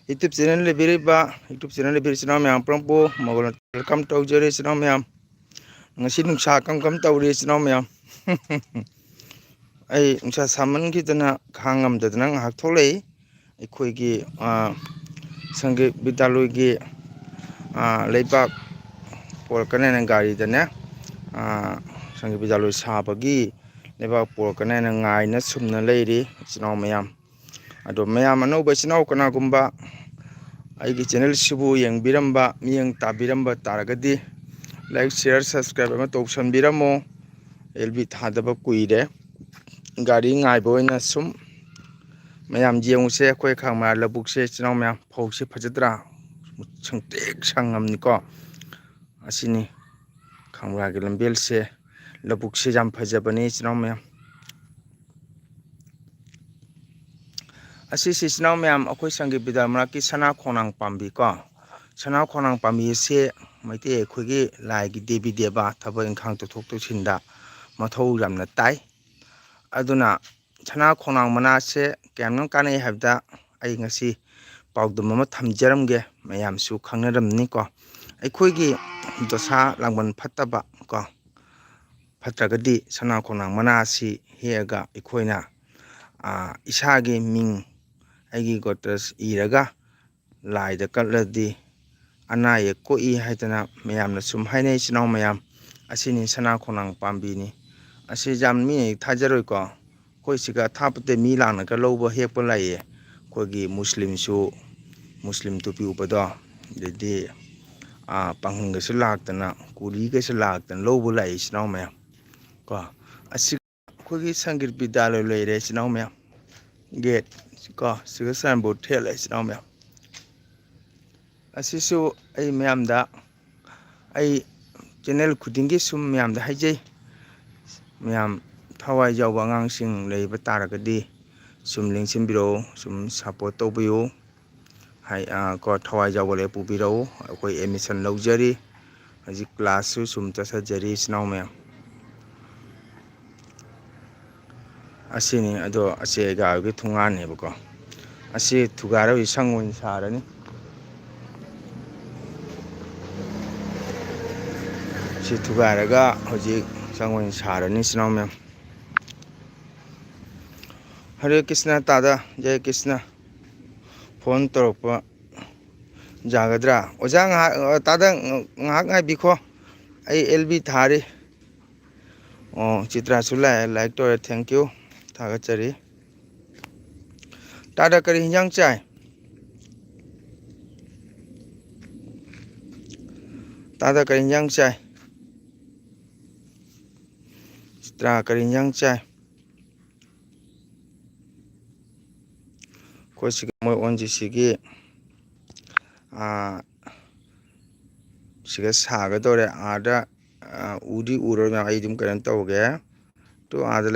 YouTube channel lebiriba YouTube channel lebiri channel myam prangpo magol welcome to jere channel myam ngasi nungsa kam tawri channel myam ai nungsa saman ki dana khangam dadana ngak tholei akhoi gi sange bidaloi gi leibak por kanena gari dana sange bidaloi sabagi leibak por kanena ngai na sumna leiri channel myam ado mayam anouba channel kanagumba aigi channel sibu yengbiramba miyeng tabiramba taragadi like share subscribe ama tawsanbiramo LB thadaba kuire gari ngaiba oina sum mayam jenguse khoi khangma labukse channel mayam phause phajadra sangtek sangamni ko asini khangra ge lambelse labukse jam phajabani channel mayam asi channel mayam akhoi sangi bidamra ki sana khonang pambi ko sana khonang pambi se maite khoigi lai gi debi deba thaba ingkhang to thok to sinda mathau ramna tai aduna sana khonang mana se kemnang kanai habda ai ngasi pawdum ama thamjaramge mayam su khangnaramni ko akhoi dosa langban phattaba ko phatragadi sana khonang mana si hega ikhoina isagi ming aigi gotas iraga laida katladi anaye koi haitana mayamna sum hainai channel mayam asini sana khonang pambini asi jammi thajaroi ko koi siga thapte mi lana ka lobo hekpa laiye kogi muslim tupi upado dedi panghanga se laktana kuri ga se laktana lobo lai channel mayam ko asi kogi sangir bidaloi leire channel mayam gate ko siga sanbo thela channel mayam asisu ai mayamda ai channel khudingi sum mayamda haijai mayam thawai jawba angangsing leiba taragadi sum lingsinbiro sum support tawbiyo hai ko thawai jawba le pubiro akoi admission laujari haji class su sum tasajari channel mayam asini ado ase ga gi thungane bako ase thugara wi sangon sarani si thugaraga hoji sangon sarani channel mayam Hare Krishna tada Jai Krishna phone torpa jagadra ojang tada ngak ngai bikho ai LB thari chitra sulai like to thank you thagachari tada kari hinjang chai tada kari hinjang chai chitra kari hinjang chai ko siga moi onji sigi siga saga dore ada udi uro ma ai dum kan tawge to ada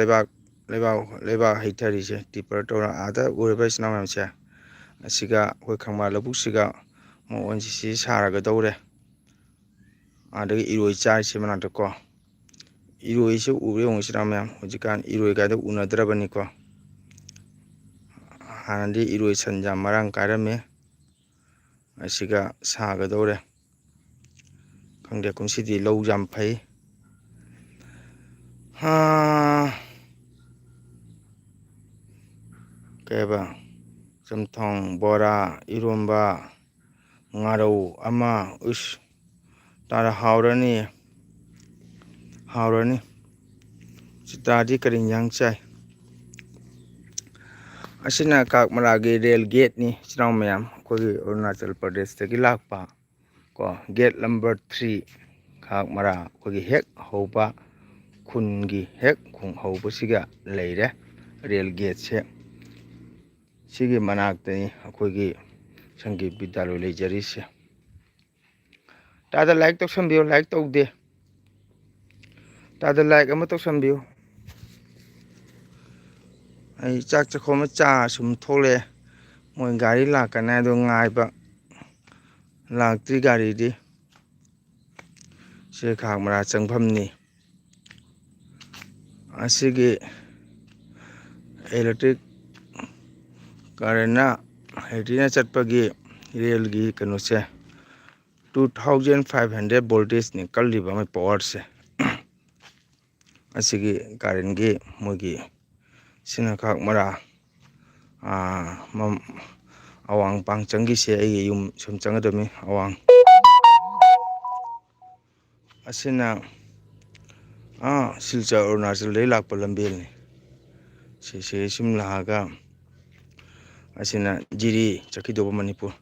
leba haithari se tipper to ada urba channel mayam se asiga koi khangma labuk siga mo onji si saraga dore ada iroi chai se manata ko iroi se ure ong channel mayam hojikan iroi ga da unadrabani ko hanandi iroi sanjam marang karame asiga saga dore khangde kumsidi low jam phai keba samthong bora iromba ngarau ama tara haurani chitadi karing yang chai asina kak maragi rail gate ni channel mayam kogi Arunachal Pradesh tagi lakpa ko gate number 3 kak mara kogi hek hoba khungi hek khung hoba siga leire rail gate se sigi manaktani akogi sangi bidaloi leijari se tada like tawsanbiyo like tawde tada like ama tawsanbiyo ai chak chakhoma cha sum thole moi gari lakana do ngaiba laktri gari di se khangmara changphamni asigi electric karena hedina chatpagi ꯔꯦꯜꯒꯤ ꯀꯩꯅꯣꯁꯦ 2500 ꯚꯣꯜꯇꯦꯖꯅꯤ ꯀꯜꯂꯤꯕ ꯃꯣꯏ ꯄꯋꯥꯔꯁꯦ ꯑꯁꯤꯒꯤ ꯀꯥꯔꯦꯟꯒꯤ ꯃꯣꯏꯒꯤ ꯁꯤꯅ ꯈꯥꯛ ꯃꯔꯥ ꯑꯋꯥꯡ ꯄꯥꯡꯆꯪꯒꯤꯁꯦ ꯑꯩꯒꯤ ꯌꯨꯝ ꯁꯨꯝ ꯆꯪꯒꯗꯕꯅꯤ ꯑꯋꯥꯡ ꯑꯁꯤꯅ ꯁꯤꯜꯆꯔ ꯑꯔꯨꯅꯥꯆꯜꯗꯒꯤ ꯂꯥꯛꯄ ꯂꯝꯕꯦꯜꯅꯤ ꯁꯤꯁꯦ ꯁꯨꯝ ꯂꯥꯛꯑꯒ ꯑꯁꯤꯅ ꯖꯤꯔꯤ ꯆꯠꯈꯤꯗꯧꯕ ꯃꯅꯤꯄꯨꯔ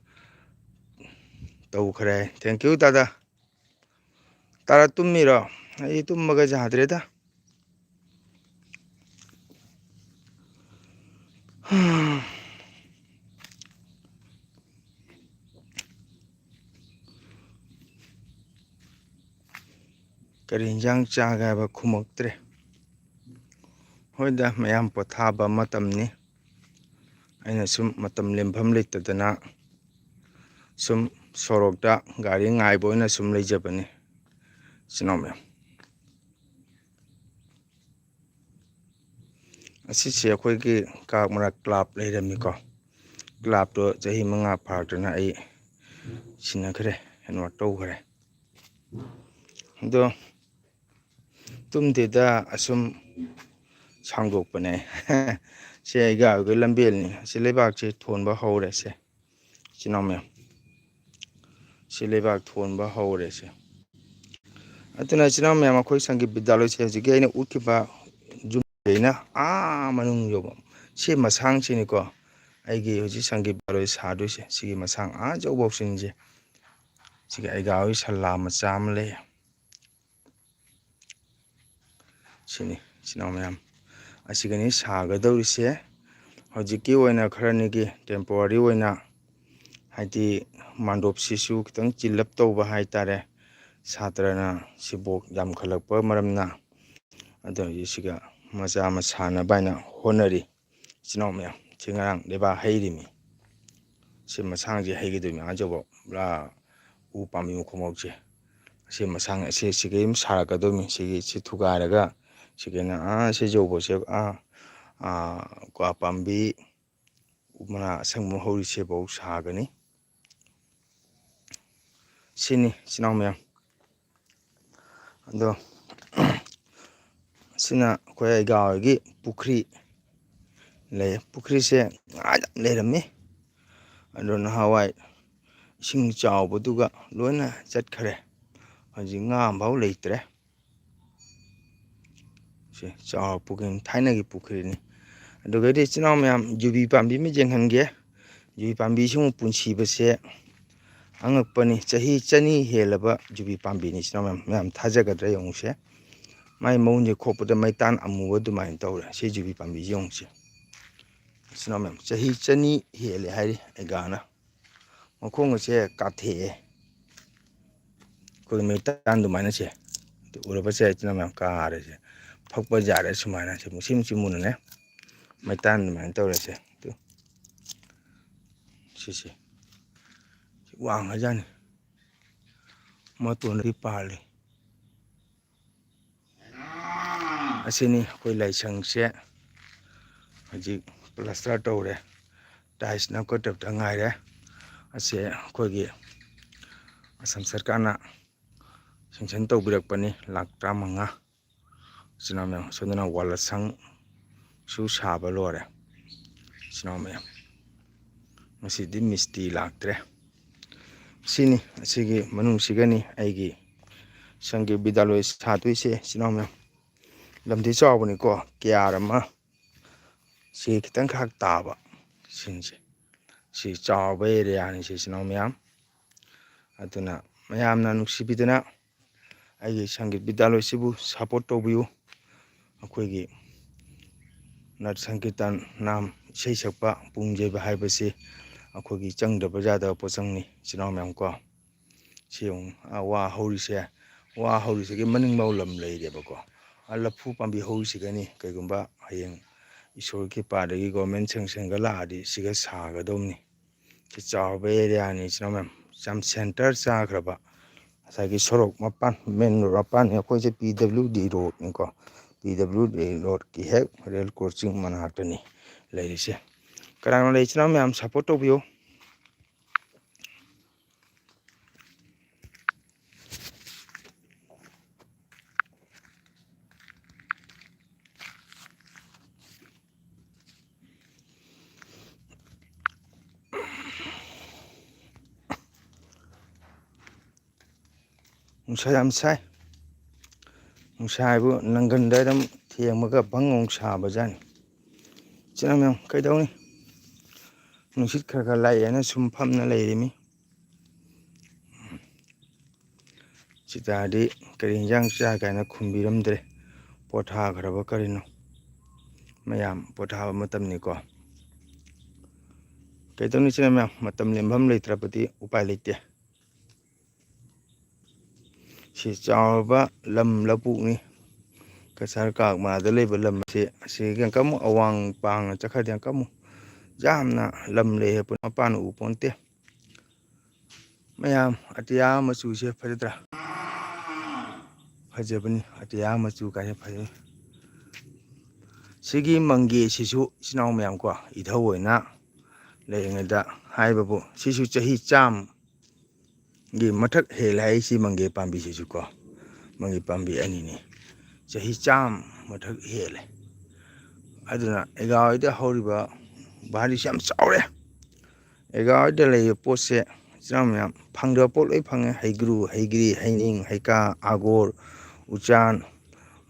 ꯇꯧꯈ꯭ꯔꯦ ꯊꯦꯡꯀ꯭ꯌꯨ ꯗꯥꯗꯥ ꯇꯥꯔꯥ ꯇꯨꯝꯃꯤꯔꯣ ꯑꯩ ꯇꯨꯝꯕꯒ ꯌꯥꯗ꯭ꯔꯦꯗ ꯀꯔꯤ ꯏꯟꯖꯥꯡ ꯆꯥꯒꯦ ꯍꯥꯏꯕ ꯈꯨꯝꯃꯛꯇ꯭ꯔꯦ ꯍꯣꯏꯗ ꯃꯌꯥꯝ ꯄꯣꯊꯥꯕ ꯃꯇꯝꯅꯤ ꯑꯩꯅ ꯁꯨꯝ ꯃꯇꯝ ꯂꯦꯟꯐꯝ ꯂꯩꯇꯗꯅ ꯁꯨꯝ ꯁꯣꯔꯣꯛꯇ ꯒꯥꯔꯤ ꯉꯥꯏꯕ ꯑꯣꯏꯅ ꯁꯨꯝ ꯂꯩꯖꯕꯅꯤ ꯏꯆꯤꯟ ꯏꯅꯥꯎ ꯃꯌꯥꯝ ꯑꯁꯤꯁꯦ ꯑꯩꯈꯣꯏꯒꯤ ꯀꯥꯛ ꯃꯔꯛ ꯀ꯭ꯂꯥꯕ ꯂꯩꯔꯝꯃꯤꯀꯣ ꯀ꯭ꯂꯥꯕꯇꯣ ꯆꯍꯤ 5 ꯐꯥꯔꯛꯇꯨꯅ ꯑꯩ ꯁꯤꯟꯅꯈ꯭ꯔꯦ ꯍꯦꯟꯋꯥꯔꯠ ꯇꯧꯈ꯭ꯔꯦ ꯑꯗꯣ ꯇꯨꯝꯗꯦꯗ ꯑꯁꯨꯝ ꯁꯥꯡꯗꯣꯛꯄꯅꯦ ꯁꯤ ꯑꯩꯒ ꯑꯩꯈꯣꯏ ꯂꯝꯕꯦꯜꯅꯤ ꯑꯁꯤ ꯂꯩꯕꯥꯛꯁꯦ ꯊꯣꯟꯕ ꯍꯧꯔꯦꯁꯦ ꯏꯆꯤꯟ ꯏꯅꯥꯎ ꯃꯌꯥꯝ ꯁꯤ ꯂꯩꯕꯥꯛ ꯊꯣꯟꯕ ꯍꯧꯔꯦꯁꯦ ꯑꯗꯨꯅ ꯏꯆꯤꯟ ꯏꯅꯥꯎ ꯃꯌꯥꯝ ꯑꯩꯈꯣꯏ ꯁꯪꯒꯤꯠ ꯕꯤദ്꯭ꯌꯥꯂꯣꯏꯁꯦ ꯍꯧꯖꯤꯛꯀꯤ ꯑꯩꯅ ꯎꯠꯈꯤꯕ ꯌꯨꯝꯗꯩꯅ ꯃꯅꯨꯡ ꯌꯧꯕ ꯁꯤ ꯃꯁꯥꯡꯁꯤꯅꯤꯀꯣ ꯑꯩꯒꯤ ꯍꯧꯖꯤꯛ ꯁꯪꯒꯤꯠ ꯕꯤꯗ꯭ꯌꯥꯂꯣꯏ ꯁꯥꯗꯣꯏꯁꯦ ꯁꯤꯒꯤ ꯃꯁꯥꯡ ꯆꯧꯕꯧꯁꯤꯡꯁꯦ ꯁꯤꯒꯤ ꯑꯩꯒꯥ ꯍꯣꯏ ꯁꯜꯂꯥ ꯃꯆꯥ ꯑꯃ ꯂꯩ ꯁꯤꯅꯤ ꯏꯆꯤꯟ ꯏꯅꯥꯎ ꯃꯌꯥꯝ ꯑꯁꯤꯒꯅꯤ ꯁꯥꯒꯗꯧꯔꯤꯁꯦ ꯍꯧꯖꯤꯛꯀꯤ ꯑꯣꯏꯅ ꯈꯔꯅꯤꯒꯤ ꯇꯦꯝꯄꯣꯔꯔꯤ ꯑꯣꯏꯅ ꯍꯥꯏꯗꯤ ꯃꯥꯟꯗꯣꯞꯁꯤꯁꯨ ꯈꯤꯇꯪ ꯆꯤꯜꯂꯞ ꯇꯧꯕ ꯍꯥꯏꯇꯥꯔꯦ ꯁꯥꯇ꯭ꯔꯅ ꯁꯤꯕꯣꯛ ꯌꯥꯝꯈꯠꯂꯛꯄ ꯃꯔꯝꯅ ꯑꯗꯨ ꯁꯤꯒ ꯃꯆꯥ ꯑꯃ ꯁꯥꯟꯅꯕ ꯍꯥꯏꯅ ꯍꯣꯠꯅꯔꯤ ꯏꯆꯤꯟ ꯏꯅꯥꯎ ꯃꯌꯥꯝ ꯁꯤ ꯉꯔꯥꯡ ꯂꯩꯕꯥꯛ ꯍꯩꯔꯤꯃꯤ ꯁꯤ ꯃꯁꯥꯡꯁꯦ ꯍꯩꯒꯗꯣꯏꯅꯤ ꯑꯆꯧꯕ ꯄꯨꯔꯥ ꯎ ꯄꯥꯝꯕꯤ ꯃꯈꯣꯡꯃꯧꯁꯦ ꯑꯁꯤ ꯃꯁꯥꯡ ꯑꯁꯤ ꯁꯤꯒꯩ ꯑꯃ ꯁꯥꯔꯛꯀꯗꯧꯅꯤ ꯁꯤ ꯊꯨꯒꯥꯏꯔꯒ ꯁꯤꯒꯤꯅ ꯁꯤ ꯌꯧꯕꯁꯦ ꯀ꯭ꯋꯥ ꯄꯥꯝꯕꯤ ꯃꯅꯥ ꯑꯁꯪꯕ ꯍꯧꯔꯤꯁꯤꯐꯥꯎ ꯁꯥꯒꯅꯤ ꯁꯤꯅꯤ ꯏꯆꯤꯟ ꯏꯅꯥꯎ ꯃꯌꯥꯝ ꯑꯗꯣ ꯑꯁꯤꯅ ꯑꯩꯈꯣꯏ ꯑꯩꯒꯥ ꯍꯣꯏꯒꯤ ꯄꯨꯈ꯭ꯔꯤ ꯂꯩ ꯄꯨꯈ꯭ꯔꯤꯁꯦ ꯉꯥ ꯌꯥꯝ ꯂꯩꯔꯝꯃꯤ ꯑꯗꯣ ꯅꯍꯥꯟꯋꯥꯏ ꯏꯁꯤꯡ ꯆꯥꯎꯕꯗꯨꯒ ꯂꯣꯏꯅ ꯆꯠꯈꯔꯦ ꯍꯧꯖꯤꯛ ꯉꯥ ꯑꯃꯐꯥꯎ ꯂꯩꯇ꯭ꯔꯦ ꯁꯤ ꯆꯥꯎꯔ ꯄꯨꯈ꯭ꯔꯤꯅꯤ ꯊꯥꯏꯅꯒꯤ ꯄꯨꯈ꯭ꯔꯤꯅꯤ ꯑꯗꯨꯒꯗꯤ ꯏꯆꯤꯟ ꯏꯅꯥꯎ ꯃꯌꯥꯝ ꯌꯨꯕꯤ ꯄꯥꯝꯕꯤ ꯑꯃ ꯌꯦꯡꯍꯟꯒꯦ ꯌꯨꯕꯤ ꯄꯥꯝꯕꯤꯁꯤꯃꯨꯛ ꯄꯨꯟꯁꯤꯕꯁꯦ ꯑꯉꯛꯄꯅꯤ ꯆꯍꯤ 200 ꯍꯦꯜꯂꯕ ꯌꯨꯕꯤ ꯄꯥꯝꯕꯤꯅꯤ ꯏꯆꯤꯟ ꯏꯅꯥꯎ ꯃꯌꯥꯝ ꯊꯥꯖꯒꯗ꯭ꯔꯥ ꯌꯦꯡꯉꯨꯁꯦ ꯃꯥꯏ ꯃꯎꯟꯁꯦ ꯈꯣꯠꯄꯗ ꯃꯩꯇꯥꯟ ꯑꯃꯨꯕ ꯑꯗꯨꯃꯥꯏꯅ ꯇꯧꯔꯦ ꯁꯤ ꯌꯨꯕꯤ ꯄꯥꯝꯕꯤꯁꯦ ꯌꯦꯡꯉꯨꯁꯦ ꯏꯆꯤꯟ ꯏꯅꯥꯎ ꯃꯌꯥꯝ ꯆꯍꯤ 200 ꯍꯦꯜꯂꯦ ꯍꯥꯏꯔꯤ ꯑꯩꯒꯥꯅ ꯃꯈꯣꯡ ꯑꯁꯦ ꯀꯥꯊꯦꯛꯑꯦ ꯑꯩꯈꯣꯏ ꯃꯩꯇꯥꯟ ꯑꯗꯨꯃꯥꯏꯅꯁꯦ ꯎꯔꯕꯁꯦ ꯏꯆꯤꯟ ꯏꯅꯥꯎ ꯃꯌꯥꯝ ꯀꯥꯔꯦꯁꯦ ꯐꯛꯄ ꯌꯥꯔꯦ ꯁꯨꯃꯥꯏꯅ ꯁꯤ ꯃꯨꯁꯤ ꯃꯨꯁꯤ ꯃꯨꯅꯅꯦ ꯃꯩꯇꯥꯟ ꯑꯗꯨꯃꯥꯏꯅ ꯇꯧꯔꯁꯦ ꯁꯤꯁꯦ ꯋꯥꯡꯈ꯭ꯔꯖꯥꯠꯅꯤ ꯃꯇꯣꯟꯗꯤ ꯄꯥꯜꯂꯤ ꯑꯁꯤꯅꯤ ꯑꯩꯈꯣꯏ ꯂꯥꯏꯁꯪꯁꯦ ꯍꯧꯖꯤꯛ ꯄ꯭ꯂꯁꯇꯔ ꯇꯧꯔꯦ ꯇꯥꯏꯜꯁ ꯅꯞꯀꯗꯕꯇ ꯉꯥꯏꯔꯦ ꯑꯁꯦ ꯑꯩꯈꯣꯏꯒꯤ ꯑꯁꯥꯝ ꯁꯔꯀꯥꯔꯅ ꯁꯦꯡꯁꯟ ꯇꯧꯕꯤꯔꯛꯄꯅꯤ ꯂꯥꯛ 15 ꯏꯆꯤꯟ ꯏꯅꯥꯎ ꯃꯌꯥꯝ ꯁꯣꯝꯗꯅ ꯋꯥꯜꯁꯪꯁꯨ ꯁꯥꯕ ꯂꯣꯏꯔꯦ ꯏꯆꯤꯟ ꯏꯅꯥꯎ ꯃꯌꯥꯝ ꯉꯁꯤꯗꯤ ꯃꯤꯁꯇ꯭ꯔꯤ ꯂꯥꯛꯇ꯭ꯔꯦ ꯁꯤꯅꯤ ꯑꯁꯤꯒꯤ ꯃꯅꯨꯡꯁꯤꯒꯅꯤ ꯑꯩꯒꯤ ꯁꯪꯒꯤꯠ ꯕꯤꯗ꯭ꯌꯥꯂꯣꯏ ꯁꯥꯗꯣꯏꯁꯦ ꯏꯆꯤꯟ ꯏꯅꯥꯎ ꯃꯌꯥꯝ ꯂꯝꯗꯤ ꯆꯥꯎꯕꯅꯤꯀꯣ ꯀꯤꯌꯥꯔ ꯑꯃ ꯁꯤ ꯈꯤꯇꯪ ꯈꯛ ꯇꯥꯕ ꯁꯤꯡꯁꯦ ꯁꯤ ꯆꯥꯎꯕ ꯑꯦꯔꯤꯌꯥꯅꯤ ꯁꯤ ꯏꯆꯤꯟ ꯏꯅꯥꯎ ꯃꯌꯥꯝ ꯑꯗꯨꯅ ꯃꯌꯥꯝꯅ ꯅꯨꯡꯁꯤꯕꯤꯗꯅ ꯑꯩꯒꯤ ꯁꯪꯒꯤꯠ ꯕꯤꯗ꯭ꯌꯥꯂꯣꯏꯁꯤꯕꯨ ꯁꯞꯄꯣꯔꯠ ꯇꯧꯕꯤꯌꯨ ꯑꯩꯈꯣꯏꯒꯤ ꯅꯠ ꯁꯪꯀꯤꯔꯇꯟ ꯅꯥꯝ ꯏꯁꯩ ꯁꯛꯄ ꯄꯨꯡ ꯌꯩꯕ ꯍꯥꯏꯕꯁꯤ ꯑꯩꯈꯣꯏꯒꯤ ꯆꯪꯗꯕ ꯌꯥꯗꯕ ꯄꯣꯠꯆꯪꯅꯤ ꯏꯆꯤꯟ ꯏꯅꯥꯎ ꯃꯌꯥꯝ ꯀꯣ ꯁꯤ ꯌꯦꯡꯉꯨ ꯋꯥ ꯍꯧꯔꯤꯁꯦ ꯋꯥ ꯍꯧꯔꯤꯁꯤꯒꯤ ꯃꯅꯤꯡꯐꯥꯎ ꯂꯝ ꯂꯩꯔꯦꯕꯀꯣ ꯂꯐꯨ ꯄꯥꯝꯕꯤ ꯍꯧꯔꯤꯁꯤꯒꯅꯤ ꯀꯩꯒꯨꯝꯕ ꯍꯌꯦꯡ ꯏꯁꯣꯔꯒꯤ ꯀ꯭ꯔꯤꯄꯥꯗꯒꯤ ꯒꯣꯔꯃꯦꯟ ꯁꯦꯡꯁꯟꯒ ꯂꯥꯛꯑꯗꯤ ꯁꯤꯒ ꯁꯥꯒꯗꯧꯅꯤ ꯁꯤ ꯆꯥꯎꯔꯕ ꯑꯦꯔꯤꯌꯥꯅꯤ ꯏꯆꯤꯟ ꯏꯅꯥꯎ ꯃꯌꯥꯝ ꯌꯥꯝ ꯁꯦꯟꯇꯔ ꯆꯥꯈ꯭ꯔꯕ ꯉꯁꯥꯏꯒꯤ ꯁꯣꯔꯣꯛ ꯃꯄꯥꯟ ꯃꯦꯟ ꯔꯣꯗ ꯃꯄꯥꯟꯅꯤ ꯑꯩꯈꯣꯏꯁꯦ PWD ꯔꯣꯗꯅꯤꯀꯣ PWD ꯔꯣꯗꯀꯤ ꯍꯦꯛ ꯔꯦꯜ ꯀ꯭ꯔꯣꯁꯤꯡ ꯃꯅꯥꯛꯇꯅꯤ ꯂꯩꯔꯤꯁꯦ ꯀꯅꯥꯅ ꯂꯩ ꯏꯆꯤꯟ ꯏꯅꯥꯎ ꯃꯌꯥꯝ ꯁꯞꯄꯣꯔꯠ ꯇꯧꯕꯤꯌꯨ ꯅꯨꯡꯁꯥ ꯌꯥꯝ ꯁꯥꯏ ꯅꯨꯡꯁꯥ ꯍꯥꯏꯕꯨ ꯅꯪꯒꯟꯗ ꯑꯗꯨꯝ ꯊꯦꯡꯕꯒ ꯕꯪ ꯁꯥꯕꯖꯥꯠꯅꯤ ꯏꯆꯤꯟ ꯏꯅꯥꯎ ꯀꯩꯗꯧꯅꯤ ꯅꯨꯡꯁꯤꯠ ꯈꯔ ꯈꯔ ꯂꯥꯛꯑꯦꯅ ꯁꯨꯝ ꯐꯝꯅ ꯂꯩꯔꯤꯃꯤ ꯁꯤꯇꯥꯔꯗꯤ ꯀꯔꯤ ꯏꯟꯖꯥꯡ ꯆꯥ ꯀꯥꯏꯅ ꯈꯨꯝꯕꯤꯔꯝꯗ꯭ꯔꯦ ꯄꯣꯊꯥꯈ꯭ꯔꯕ ꯀꯔꯤꯅꯣ ꯃꯌꯥꯝ ꯄꯣꯊꯥꯕ ꯃꯇꯝꯅꯤꯀꯣ ꯀꯩꯗꯧꯅꯤ ꯏꯆꯤꯟ ꯏꯅꯥꯎ ꯃꯇꯝ ꯂꯦꯟꯐꯝ ꯂꯩꯇ꯭ꯔꯕꯗꯤ ꯎꯄꯥꯏ ꯂꯩꯇꯦ ꯁꯤ ꯆꯥꯎꯔꯕ ꯂꯝ ꯂꯧꯕꯨꯛꯅꯤ ꯀꯁꯥꯔ ꯀꯥꯛꯃꯥꯗ ꯂꯩꯕ ꯂꯝ ꯑꯁꯤ ꯑꯁꯤꯒꯤ ꯑꯃꯨꯛ ꯑꯋꯥꯡ ꯄꯥꯡꯅ ꯆꯠꯈ꯭ꯔꯗꯤ ꯑꯃꯨꯛ ꯌꯥꯝꯅ ꯂꯝ ꯂꯩ ꯍꯥꯏꯕ ꯃꯄꯥꯟꯅ ꯎ ꯄꯣꯟꯇꯦ ꯃꯌꯥꯝ ꯑꯇꯤꯌꯥ ꯃꯆꯨꯁꯦ ꯐꯖꯗ꯭ꯔꯥ ꯐꯖꯕꯅꯤ ꯑꯇꯤꯌꯥ ꯃꯆꯨ ꯀꯥꯏꯁꯦ ꯐꯖꯩ ꯁꯤꯒꯤ ꯃꯪꯒꯦꯁꯤꯁꯨ ꯏꯆꯤꯟ ꯏꯅꯥꯎ ꯃꯌꯥꯝꯀꯣ ꯏꯙꯧ ꯑꯣꯏꯅ ꯂꯩꯔꯤꯉꯩꯗ ꯍꯥꯏꯕꯕꯨ ꯁꯤꯁꯨ ꯆꯍꯤ ꯆꯥꯝꯒꯤ ꯃꯊꯛ ꯍꯦꯜꯂꯦ ꯍꯥꯏ ꯁꯤ ꯃꯪꯒꯦ ꯄꯥꯝꯕꯤꯁꯤꯁꯨ ꯀꯣ ꯃꯪꯒꯦ ꯄꯥꯝꯕꯤ ꯑꯅꯤꯅꯤ ꯆꯍꯤ ꯆꯥꯝ ꯃꯊꯛ ꯍꯦꯜꯂꯦ ꯑꯗꯨꯅ ꯑꯦꯒꯥ ꯍꯣꯏꯗ ꯍꯧꯔꯤꯕ ꯚꯥꯔꯤꯁꯤ ꯌꯥꯝ ꯆꯥꯎꯔꯦ ꯑꯦꯒꯥ ꯍꯣꯏꯗ ꯂꯩꯔꯤꯕ ꯄꯣꯠꯁꯦ ꯏꯆꯤꯟ ꯏꯅꯥꯎ ꯃꯌꯥꯝ ꯐꯪꯗꯕ ꯄꯣꯠ ꯂꯣꯏ ꯐꯪꯉꯦ ꯍꯩꯒ꯭ꯔꯨ ꯍꯩꯒ꯭ꯔꯤ ꯍꯩꯅꯤꯡ ꯍꯩꯀꯥ ꯑꯒꯣꯔ ꯎꯆꯥꯟ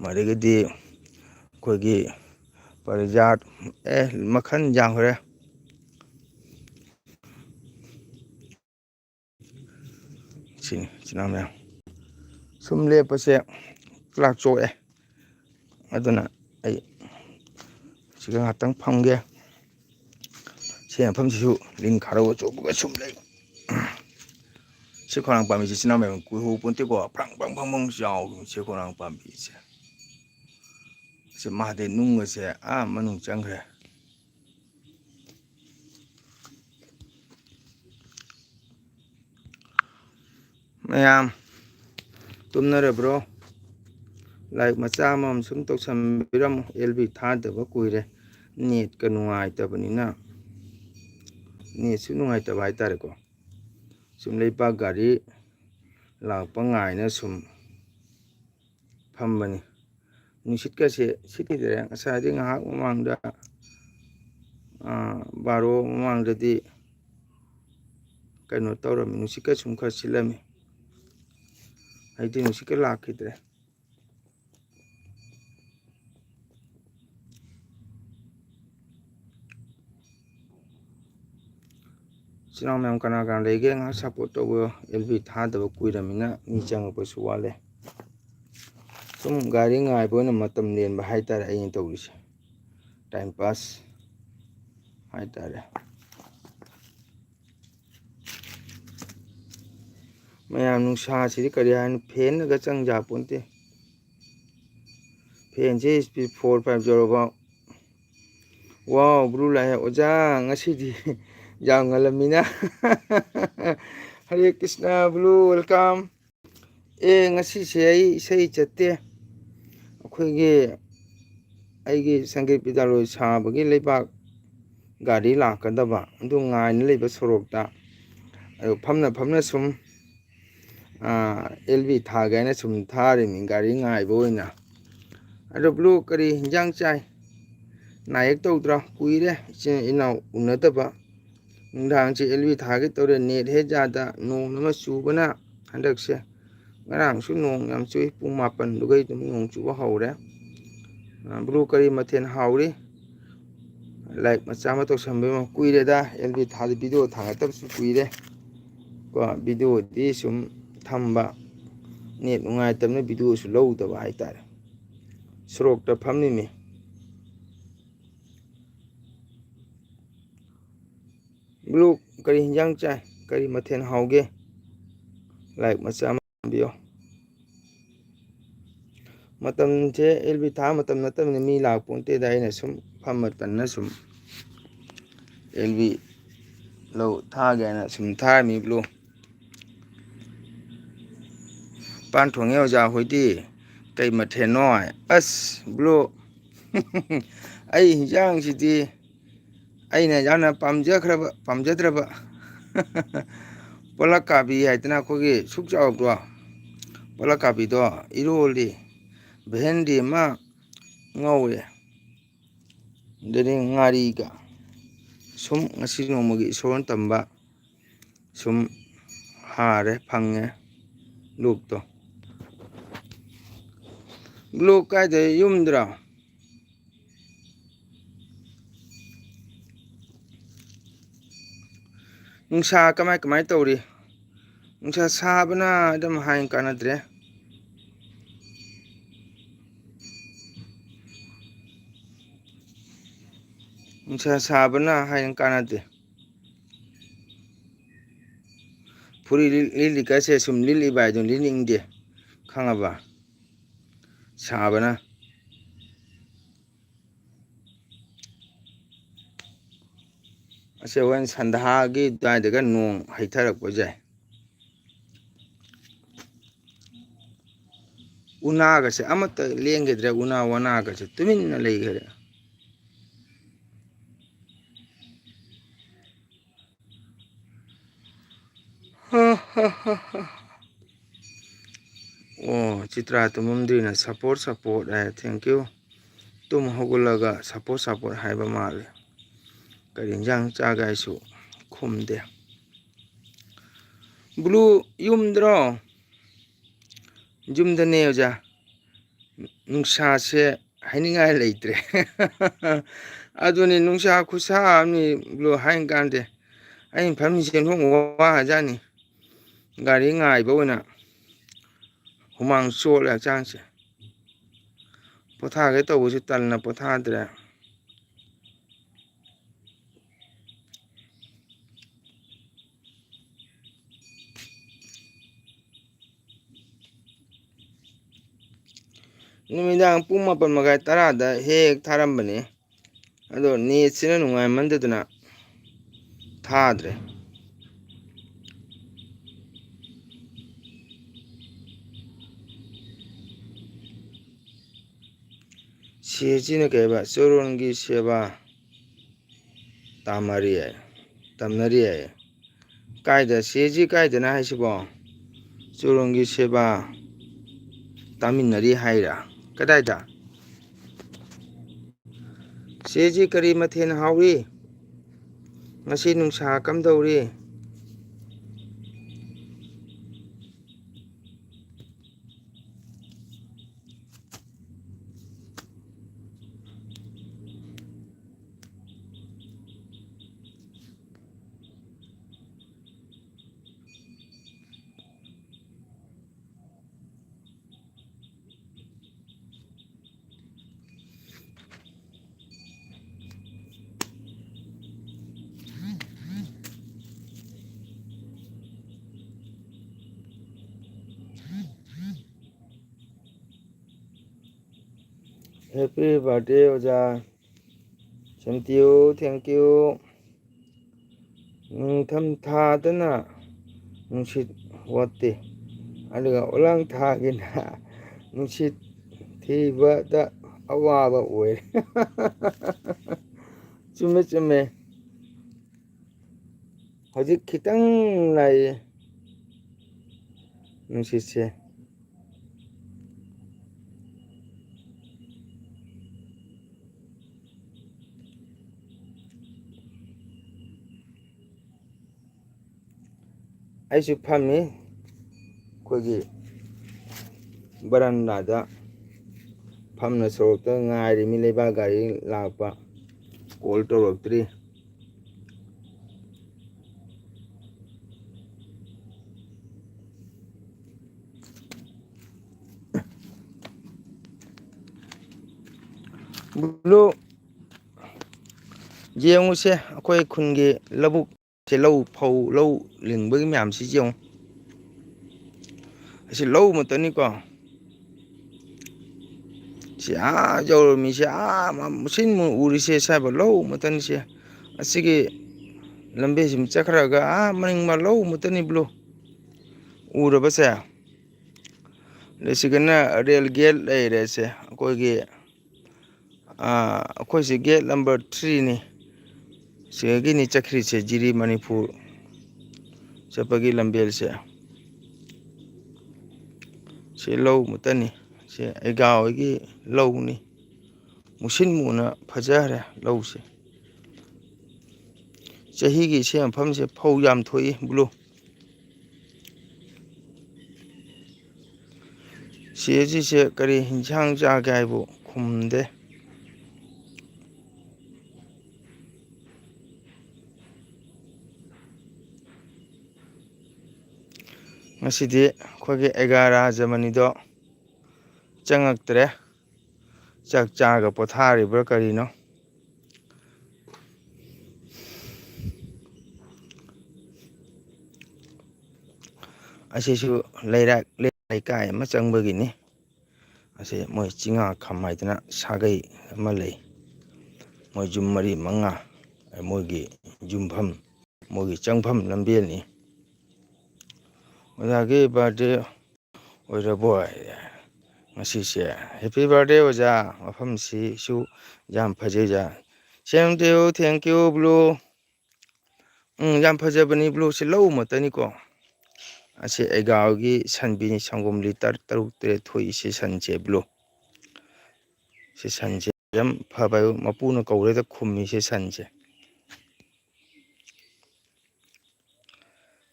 ꯑꯗꯒꯤꯗꯤ ꯑꯩꯈꯣꯏꯒꯤ ꯄꯔꯤꯖꯥꯠ ꯃꯈꯜ ꯌꯥꯝꯈ꯭ꯔꯦ ꯁꯤꯅꯤ ꯏꯆꯤꯟ ꯏꯅꯥꯎ ꯃꯌꯥꯝ ꯁꯨꯝ ꯂꯦꯞꯄꯁꯦ ꯆꯥꯛ ꯆꯣꯛꯑꯦ ꯑꯗꯨꯅ ꯑꯩ ꯁꯤꯗ ꯉꯥꯛꯇꯪ ꯐꯝꯒꯦ ꯁꯤ ꯃꯐꯝꯁꯤꯁꯨ ꯂꯤꯟ ꯈꯥꯔꯧ ꯑꯆꯧꯕꯒ ꯁꯨꯝ ꯂꯩ ꯁꯤ ꯈꯣꯡꯅꯥꯡ ꯄꯥꯝꯕꯤꯁꯤ ꯏꯆꯤꯟ ꯏꯅꯥꯎ ꯃꯌꯥꯝ ꯀꯨꯏꯍꯧ ꯄꯣꯟꯇꯦꯀꯣ ꯐ꯭ꯔꯪ ꯐ꯭ꯔꯪ ꯐ꯭ꯔꯪ ꯐ꯭ꯔꯪ ꯆꯥꯎꯕꯅꯤ ꯁꯤ ꯈꯣꯡꯅꯥꯡ ꯄꯥꯝꯕꯤꯁꯦ ꯁꯤ ꯃꯥꯗꯤ ꯅꯨꯡꯒꯁꯦ ꯑꯥ ꯃꯅꯨꯡ ꯆꯪꯈ꯭ꯔꯦ ꯃꯌꯥꯝ ꯇꯨꯝꯅꯔꯕ꯭ꯔꯣ ꯂꯥꯏꯔꯤꯛ ꯃꯆꯥ ꯑꯃꯃꯝ ꯁꯨꯝ ꯇꯧꯁꯟꯕꯤꯔꯝꯃꯨ ꯑꯦꯜ ꯕꯤ ꯊꯥꯗꯕ ꯀꯨꯏꯔꯦ ꯅꯦꯠꯀ ꯅꯨꯡꯉꯥꯏꯇꯕꯅꯤꯅ ꯅꯦꯠꯁꯨ ꯅꯨꯡꯉꯥꯏꯇꯕ ꯍꯥꯏꯇꯥꯔꯦꯀꯣ ꯁꯨꯝ ꯂꯩꯕꯥꯛ ꯒꯥꯔꯤ ꯂꯥꯛꯄ ꯉꯥꯏꯅ ꯁꯨꯝ ꯐꯝꯕꯅꯤ ꯅꯨꯡꯁꯤꯠꯀꯁꯦ ꯁꯤꯠꯈꯤꯗ꯭ꯔꯦ ꯉꯁꯥꯏꯗꯤ ꯉꯥꯏꯍꯥꯛ ꯃꯃꯥꯡꯗ ꯕꯥꯔꯣ ꯃꯃꯥꯡꯗꯗꯤ ꯀꯩꯅꯣ ꯇꯧꯔꯝꯃꯤ ꯅꯨꯡꯁꯤꯠꯀ ꯁꯨꯝ ꯈꯔ ꯁꯤꯠꯂꯝꯃꯤ ꯍꯧꯖꯤꯛꯇꯤ ꯅꯨꯡꯁꯤꯠꯀ ꯂꯥꯛꯈꯤꯗ꯭ꯔꯦ ꯏꯆꯤꯟ ꯏꯅꯥꯎ ꯃꯌꯥꯝ ꯀꯅꯥ ꯀꯅꯥ ꯂꯩꯒꯦ ꯉꯥꯏꯍꯥꯛ ꯁꯞꯄꯣꯔꯠ ꯇꯧꯕꯤꯌꯣ ꯑꯦꯜ ꯕꯤ ꯊꯥꯗꯕ ꯀꯨꯏꯔꯕꯅꯤꯅ ꯃꯤ ꯆꯪꯉꯛꯄꯁꯨ ꯋꯥꯠꯂꯦ ꯁꯨꯝ ꯒꯥꯔꯤ ꯉꯥꯏꯕ ꯑꯣꯏꯅ ꯃꯇꯝ ꯂꯦꯟꯕ ꯍꯥꯏꯇꯥꯔꯦ ꯑꯩꯅ ꯇꯧꯔꯤꯁꯦ ꯇꯥꯏꯝ ꯄꯥꯁ ꯍꯥꯏꯇꯥꯔꯦ ꯃꯌꯥꯝ ꯅꯨꯡꯁꯥꯁꯤꯗꯤ ꯀꯔꯤ ꯍꯥꯏꯅꯣ ꯐꯦꯟꯅꯒ ꯆꯪꯖꯥꯄꯣꯟꯇꯦ ꯐꯦꯟꯁꯦ ꯏꯁꯄꯤꯠ 4-5 ꯌꯧꯔꯕ ꯋꯥꯎ ꯕ꯭ꯂꯨ ꯂꯥꯛꯑꯦ ꯑꯣꯖꯥ ꯉꯁꯤꯗꯤ ꯌꯥꯝ ꯉꯜꯂꯝꯃꯤꯅ ꯍꯔꯦ ꯀ꯭ꯔꯤꯁꯅ ꯕ꯭ꯂꯨ ꯋꯦꯜꯀꯝ ꯉꯁꯤꯁꯦ ꯑꯩ ꯏꯁꯩ ꯆꯠꯇꯦ ꯑꯩꯒꯤ ꯁꯪꯒꯤꯠ ꯕꯤꯗ꯭ꯌꯥꯂꯣꯏ ꯁꯥꯕꯒꯤ ꯂꯩꯕꯥꯛ ꯒꯥꯔꯤ ꯂꯥꯛꯀꯗꯕ ꯑꯗꯨ ꯉꯥꯏꯅ ꯂꯩꯕ ꯁꯣꯔꯣꯛꯇ ꯑꯗꯨ ꯐꯝꯅ ꯁꯨꯝ ꯑꯦꯜ ꯕꯤ ꯊꯥꯒꯦ ꯍꯥꯏꯅ ꯁꯨꯝ ꯊꯥꯔꯤꯅꯤ ꯒꯥꯔꯤ ꯉꯥꯏꯕ ꯑꯣꯏꯅ ꯑꯗꯣ ꯕ꯭ꯂꯨ ꯀꯔꯤ ꯍꯤꯟꯖꯥꯡ ꯆꯥꯏ ꯅꯥꯌꯦꯛ ꯇꯧꯗ꯭ꯔꯥ ꯀꯨꯏꯔꯦ ꯏꯆꯤꯟ ꯏꯅꯥꯎ ꯎꯅꯗꯕ ꯅꯨꯡꯗꯥꯡꯁꯦ ꯑꯦꯜ ꯕꯤ ꯊꯥꯒꯦ ꯇꯧꯔꯦ ꯅꯦꯠ ꯍꯦꯛ ꯌꯥꯗ ꯅꯣꯡ ꯑꯃ ꯆꯨꯕꯅ ꯍꯟꯗꯛꯁꯦ ꯉꯔꯥꯡꯁꯨ ꯅꯣꯡ ꯌꯥꯝ ꯆꯨꯏ ꯄꯨꯡ 12 ꯑꯗꯨꯝ ꯅꯣꯡ ꯆꯨꯕ ꯍꯧꯔꯦ ꯕ꯭ꯂꯨ ꯀꯔꯤ ꯃꯊꯦꯜ ꯍꯥꯎꯔꯤ ꯂꯥꯏꯛ ꯃꯆꯥ ꯑꯃ ꯇꯧꯁꯟꯕꯤꯔꯝꯃꯨ ꯀꯨꯏꯔꯦꯗ ꯑꯦꯜ ꯕꯤ ꯚꯤꯗꯤꯑꯣ ꯊꯥꯒꯠꯇꯕꯁꯨ ꯀꯨꯏꯔꯦ ꯀꯣ ꯚꯤꯗꯤꯑꯣꯗꯤ ꯁꯨꯝ ꯊꯝꯕ ꯅꯦꯠ ꯅꯨꯡꯉꯥꯏꯇꯕꯅ ꯚꯤꯗꯤꯑꯣꯁꯨ ꯂꯧꯗꯕ ꯍꯥꯏꯇꯥꯔꯦ ꯁꯣꯔꯣꯛꯇ ꯐꯝꯃꯤꯃꯤ ꯕ꯭ꯂꯨ ꯀꯔꯤ ꯍꯤꯟꯖꯥꯡ ꯆꯥꯏ ꯀꯔꯤ ꯃꯊꯦꯜ ꯍꯥꯎꯒꯦ ꯂꯥꯏꯛ ꯃꯆꯥ ꯑꯃ ꯊꯝꯕꯤꯌꯣ ꯃꯇꯝꯁꯦ ꯑꯦꯜ ꯕꯤ ꯊꯥ ꯃꯇꯝ ꯅꯠꯇꯕꯅꯤ ꯃꯤ ꯂꯥꯛꯄꯣꯟꯇꯦꯗ ꯑꯩꯅ ꯁꯨꯝ ꯐꯝꯃ ꯇꯟꯅ ꯁꯨꯝ ꯑꯦꯜ ꯕꯤ ꯊꯥꯒꯦ ꯍꯥꯏꯅ ꯁꯨꯝ ꯊꯥꯔꯝꯃꯤ ꯕ꯭ꯂꯨ ꯄꯥꯟ ꯊꯣꯡꯉꯦ ꯑꯣꯖꯥ ꯍꯣꯏꯗꯤ ꯀꯩ ꯃꯊꯦꯜꯅꯣ ꯑꯁ ꯕ꯭ꯂꯨ ꯑꯩ ꯍꯤꯟꯖꯥꯡꯁꯤꯗꯤ ꯑꯩꯅ ꯌꯥꯝꯅ ꯄꯥꯝꯖꯗ꯭ꯔꯕ ꯄꯣꯂꯛꯀꯥꯕꯤ ꯍꯥꯏꯗꯅ ꯑꯩꯈꯣꯏꯒꯤ ꯁꯨꯛ ꯆꯥꯎꯕꯗꯣ ꯄꯣꯂꯛꯀꯥꯕꯤꯗꯣ ꯏꯔꯣꯜꯂꯤ ꯚꯦꯟꯗꯤ ꯑꯃ ꯉꯧꯔꯦ ꯑꯗꯩ ꯉꯥꯔꯤꯒ ꯁꯨꯝ ꯉꯁꯤ ꯅꯣꯡꯃꯒꯤ ꯏꯁꯣꯔꯅ ꯇꯝꯕ ꯁꯨꯝ ꯍꯥꯔꯦ ꯐꯪꯉꯦ ꯂꯨꯞꯇꯣ ꯒ꯭ꯂꯨ ꯀꯥꯏꯗ ꯌꯨꯝꯗ꯭ꯔꯣ ꯅꯨꯡꯁꯥ ꯀꯃꯥꯏ ꯇꯧꯔꯤ ꯅꯨꯡꯁꯥ ꯁꯥꯕꯅ ꯑꯗꯨꯝ ꯍꯥꯏ ꯀꯥꯟꯅꯗ꯭ꯔꯦ ꯅꯨꯡꯁꯥ ꯁꯥꯕꯅ ꯍꯥꯏꯅ ꯀꯥꯟꯅꯗꯦ ꯐꯨꯔꯤ ꯂꯤꯠꯂꯤꯀꯥꯁꯦ ꯁꯨꯝ ꯂꯤꯠꯂꯤꯕ ꯍꯥꯏꯗꯨ ꯂꯤꯠꯅꯤꯡꯗꯦ ꯈꯪꯉꯕ ꯁꯥꯕꯅ ꯑꯁꯤ ꯍꯣꯔꯦꯟ ꯁꯟꯗꯥꯒꯤ ꯑꯗꯨꯋꯥꯏꯗꯒ ꯅꯣꯡ ꯍꯩꯊꯔꯛꯄ ꯌꯥꯏ ꯎꯅꯥꯒꯁꯦ ꯑꯃꯠꯇ ꯂꯦꯡꯒꯤꯗ꯭ꯔꯦ ꯎꯅꯥ ꯋꯥꯅꯥꯒꯁꯦ ꯇꯨꯃꯤꯟꯅ ꯂꯩꯈ꯭ꯔꯦ ꯑꯣ ꯆꯤꯇ꯭ꯔꯥ ꯇꯨꯝꯃꯝꯗ꯭ꯔꯤꯅ ꯁꯞꯄꯣꯔꯠ ꯍꯥꯏ ꯊꯦꯡꯀ꯭ꯌꯨ ꯇꯨꯝ ꯍꯧꯒꯠꯂꯒ ꯁꯞꯄꯣꯔꯠ ꯍꯥꯏꯕ ꯃꯥꯜꯂꯦ ꯀꯔꯤ ꯏꯟꯖꯥꯡ ꯆꯥꯒꯦ ꯍꯥꯏꯁꯨ ꯈꯨꯝꯗꯦ ꯕ꯭ꯂꯨ ꯌꯨꯝꯗ꯭ꯔꯣ ꯌꯨꯝꯗꯅꯦ ꯑꯣꯖꯥ ꯅꯨꯡꯁꯥꯁꯦ ꯍꯥꯏꯅꯤꯡꯉꯥꯏ ꯂꯩꯇ꯭ꯔꯦ ꯑꯗꯨꯅꯤ ꯅꯨꯡꯁꯥ ꯈꯨꯠꯁꯥ ꯑꯃꯅꯤ ꯕ꯭ꯂꯨ ꯍꯥꯏ ꯀꯥꯟꯗꯦ ꯑꯩꯅ ꯐꯝꯃꯤꯁꯦ ꯑꯣꯟꯊꯣꯛꯅ ꯋꯥꯒ꯭ꯔꯖꯥꯠꯅꯤ ꯒꯥꯔꯤ ꯉꯥꯏꯕ ꯑꯣꯏꯅ ꯍꯨꯃꯥꯡ ꯆꯣꯠꯂꯦ ꯍꯛꯆꯥꯡꯁꯦ ꯄꯣꯊꯥꯒꯦ ꯇꯧꯕꯁꯨ ꯇꯟꯅ ꯄꯣꯊꯥꯗ꯭ꯔꯦ ꯅꯨꯃꯤꯗꯥꯡ ꯄꯨꯡ 8:30 10ꯗ ꯍꯦꯛ ꯊꯥꯔꯝꯕꯅꯤ ꯑꯗꯣ ꯅꯦꯠꯁꯤꯅ ꯅꯨꯡꯉꯥꯏꯃꯟꯗꯗꯅ ꯊꯥꯗ꯭ꯔꯦ ꯁꯦꯁꯤꯅ ꯀꯩꯕ ꯆꯣꯔꯣꯟꯒꯤ ꯁꯦꯕꯥ ꯇꯝꯅꯔꯤ ꯍꯥꯏ ꯀꯥꯏꯗ ꯁꯦꯁꯤ ꯀꯥꯏꯗꯅ ꯍꯥꯏꯁꯤꯕꯣ ꯆꯣꯔꯣꯟꯒꯤ ꯁꯦꯕꯥ ꯇꯥꯃꯤꯟꯅꯔꯤ ꯍꯥꯏꯔ ꯀꯗꯥꯏꯗ ꯆꯦꯁꯤ ꯀꯔꯤ ꯃꯊꯦꯜ ꯍꯥꯎꯔꯤ ꯉꯁꯤ ꯅꯨꯡꯁꯥ ꯀꯝꯗꯧꯔꯤ ꯍꯦꯄꯤ ꯕꯥꯔꯗꯦ ꯑꯣꯖꯥ ꯊꯦꯡꯀ꯭ꯌꯨ ꯅꯤꯡꯊꯝ ꯊꯥꯗꯅ ꯅꯨꯡꯁꯤꯠ ꯋꯥꯠꯇꯦ ꯑꯗꯨꯒ ꯎꯂꯥꯡ ꯊꯥꯒꯤꯅ ꯅꯨꯡꯁꯤꯠ ꯊꯤꯕꯗ ꯑꯋꯥꯕ ꯑꯣꯏꯔꯦ ꯆꯨꯝꯃꯦ ꯍꯧꯖꯤꯛ ꯈꯤꯇꯪ ꯂꯥꯛꯏ ꯅꯨꯡꯁꯤꯠꯁꯦ ꯑꯩꯁꯨ ꯐꯝꯃꯤ ꯑꯩꯈꯣꯏꯒꯤ ꯕꯔꯟꯗꯥꯗ ꯐꯝꯅ ꯁꯣꯔꯣꯛꯇ ꯉꯥꯏꯔꯤꯃꯤ ꯂꯩꯕꯥꯛ ꯒꯥꯔꯤ ꯂꯥꯛꯄ ꯀꯣꯜ ꯇꯧꯔꯛꯇ꯭ꯔꯤ ꯕ꯭ꯂꯨ ꯌꯦꯡꯉꯨꯁꯦ ꯑꯩꯈꯣꯏ ꯈꯨꯟꯒꯤ ꯂꯧꯕꯨꯛꯁꯦ ꯐꯧ ꯂꯧ ꯂꯤꯡꯕꯒꯤ ꯃꯌꯥꯝꯁꯤ ꯌꯦꯡꯉꯨ ꯑꯁꯤ ꯂꯧ ꯃꯇꯅꯤꯀꯣ ꯁꯤ ꯌꯧꯔꯝꯃꯤꯁꯦ ꯃꯨꯁꯤꯟ ꯃꯨ ꯎꯔꯤꯁꯦ ꯁ꯭ꯋꯥꯏꯕ ꯂꯧ ꯃꯇꯟꯁꯦ ꯑꯁꯤꯒꯤ ꯂꯝꯕꯤꯁꯤꯃ ꯆꯠꯈ꯭ꯔꯒ ꯃꯅꯤꯡ ꯂꯧ ꯃꯇꯅꯤ ꯕ꯭ꯂꯨ ꯎꯔꯕꯁꯦ ꯁꯤꯒꯅ ꯔꯦꯜ ꯒꯦꯠ ꯂꯩꯔꯦꯁꯦ ꯑꯩꯈꯣꯏꯒꯤ ꯑꯩꯈꯣꯏꯁꯤ ꯒꯦꯠ ꯅꯝꯕꯔ 3ꯅꯤ ꯁꯤꯗꯒꯤꯅꯤ ꯆꯠꯈ꯭ꯔꯤꯁꯦ ꯖꯤꯔꯤ ꯃꯅꯤꯄꯨꯔ ꯆꯠꯄꯒꯤ ꯂꯝꯕꯦꯜꯁꯦ ꯁꯤ ꯂꯧ ꯃꯇꯅꯤ ꯁꯤ ꯑꯩꯒꯥ ꯍꯣꯏꯒꯤ ꯂꯧꯅꯤ ꯃꯨꯁꯤꯟ ꯃꯨꯅ ꯐꯖꯈ꯭ꯔꯦ ꯂꯧꯁꯦ ꯆꯍꯤꯒꯤ ꯁꯤ ꯃꯐꯝꯁꯦ ꯐꯧ ꯌꯥꯝ ꯊꯣꯛꯏ ꯕ꯭ꯂꯨ ꯆꯦꯁꯤꯁꯦ ꯀꯔꯤ ꯏꯟꯁꯥꯡ ꯆꯥꯒꯦ ꯍꯥꯏꯕꯨ ꯈꯨꯝꯗꯦ ꯉꯁꯤꯗꯤ ꯑꯩꯈꯣꯏꯒꯤ 11 ꯔꯥꯖꯃꯅꯤꯗꯣ ꯆꯪꯉꯛꯇ꯭ꯔꯦ ꯆꯥꯛ ꯆꯥꯔꯒ ꯄꯣꯊꯥꯔꯤꯕ꯭ꯔꯥ ꯀꯔꯤꯅꯣ ꯑꯁꯤꯁꯨ ꯂꯩꯀꯥꯏ ꯑꯃ ꯆꯪꯕꯒꯤꯅꯤ ꯑꯁꯤ ꯃꯣꯏ ꯆꯤꯡꯉꯥꯈꯝ ꯍꯥꯏꯗꯅ ꯁꯥꯒꯩ ꯑꯃ ꯂꯩ ꯃꯣꯏ ꯌꯨꯝ 4-5 ꯃꯣꯏꯒꯤ ꯌꯨꯝꯐꯝ ꯃꯣꯏꯒꯤ ꯆꯪꯐꯝ ꯂꯝꯕꯦꯜꯅꯤ ꯑꯣꯖꯥꯒꯤ ꯕꯥꯔꯗꯦ ꯑꯣꯏꯔꯕꯣꯏ ꯉꯁꯤꯁꯦ ꯍꯦꯄꯤ ꯕꯥꯔꯗꯦ ꯑꯣꯖꯥ ꯃꯐꯝꯁꯤꯁꯨ ꯌꯥꯝ ꯐꯖꯩꯖꯥ ꯁꯦꯝ ꯇꯨ ꯊꯦꯡꯀ꯭ꯌꯨ ꯕ꯭ꯂꯨ ꯌꯥꯝ ꯐꯖꯕꯅꯤ ꯕ꯭ꯂꯨꯁꯦ ꯂꯧ ꯃꯇꯅꯤꯀꯣ ꯑꯁꯤ ꯑꯦꯒꯥꯎꯒꯤ ꯁꯟꯕꯤꯅꯤ ꯁꯪꯒꯣꯝ ꯂꯤꯇꯔ 6-7 ꯊꯣꯛꯏꯁꯤ ꯁꯟꯁꯦ ꯕ꯭ꯂꯨ ꯁꯤ ꯁꯟꯁꯦ ꯌꯥꯝ ꯐꯕ ꯃꯄꯨꯅ ꯀꯧꯔꯦꯗ ꯈꯨꯝꯃꯤꯁꯦ ꯁꯟꯁꯦ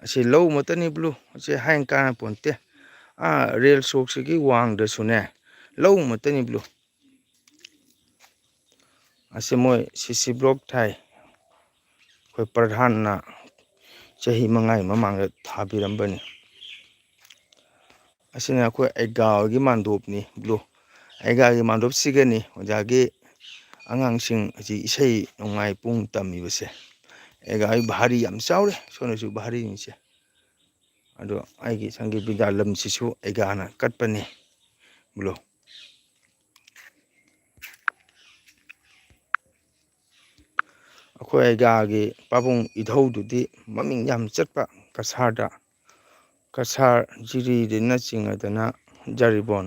ꯑꯁꯤ ꯂꯧ ꯃꯇꯅꯤ ꯕ꯭ꯂꯨ ꯑꯁꯤ ꯍꯥꯏꯅ ꯀꯥꯟꯅꯄꯣꯟꯇꯦ ꯔꯦꯜ ꯁꯣꯛꯁꯤꯒꯤ ꯋꯥꯡꯗꯁꯨꯅꯦ ꯂꯧ ꯃꯇꯅꯤ ꯕ꯭ꯂꯨ ꯑꯁꯤ ꯃꯣꯏ ꯁꯤꯁꯤ ꯕ꯭ꯂꯣꯛ ꯊꯥꯏ ꯑꯩꯈꯣꯏ ꯄ꯭ꯔꯙꯥꯟꯅ ꯆꯍꯤ 5 ꯃꯃꯥꯡꯗ ꯊꯥꯕꯤꯔꯝꯕꯅꯤ ꯑꯁꯤꯅ ꯑꯩꯈꯣꯏ ꯑꯦꯒꯥꯎꯒꯤ ꯃꯥꯟꯗꯣꯞꯅꯤ ꯕ꯭ꯂꯨ ꯑꯦꯒꯥꯒꯤ ꯃꯥꯟꯗꯣꯞꯁꯤꯒꯅꯤ ꯑꯣꯖꯥꯒꯤ ꯑꯉꯥꯡꯁꯤꯡ ꯑꯁꯤ ꯏꯁꯩ ꯅꯣꯡꯃꯥꯏ ꯄꯨꯡ ꯇꯝꯃꯤꯕꯁꯦ ꯑꯦꯒꯥꯒꯤ ꯚꯥꯔꯤ ꯌꯥꯝ ꯆꯥꯎꯔꯦ ꯁꯣꯝꯗꯁꯨ ꯚꯥꯔꯤꯅꯤꯁꯦ ꯑꯗꯣ ꯑꯩꯒꯤ ꯁꯪꯒꯤ ꯕꯤꯗ꯭ꯌꯥ ꯂꯝꯁꯤꯁꯨ ꯑꯦꯒꯥꯅ ꯀꯠꯄꯅꯤ ꯕ꯭ꯂꯨ ꯑꯩꯈꯣꯏ ꯑꯦꯒꯥꯒꯤ ꯄꯥꯕꯨꯡ ꯏꯙꯧꯗꯨꯗꯤ ꯃꯃꯤꯡ ꯌꯥꯝ ꯆꯠꯄ ꯀꯁꯥꯔꯗ ꯀꯁꯥꯔ ꯖꯤꯔꯤꯗꯩꯅ ꯆꯤꯡꯉꯗꯅ ꯖꯔꯤꯕꯣꯟ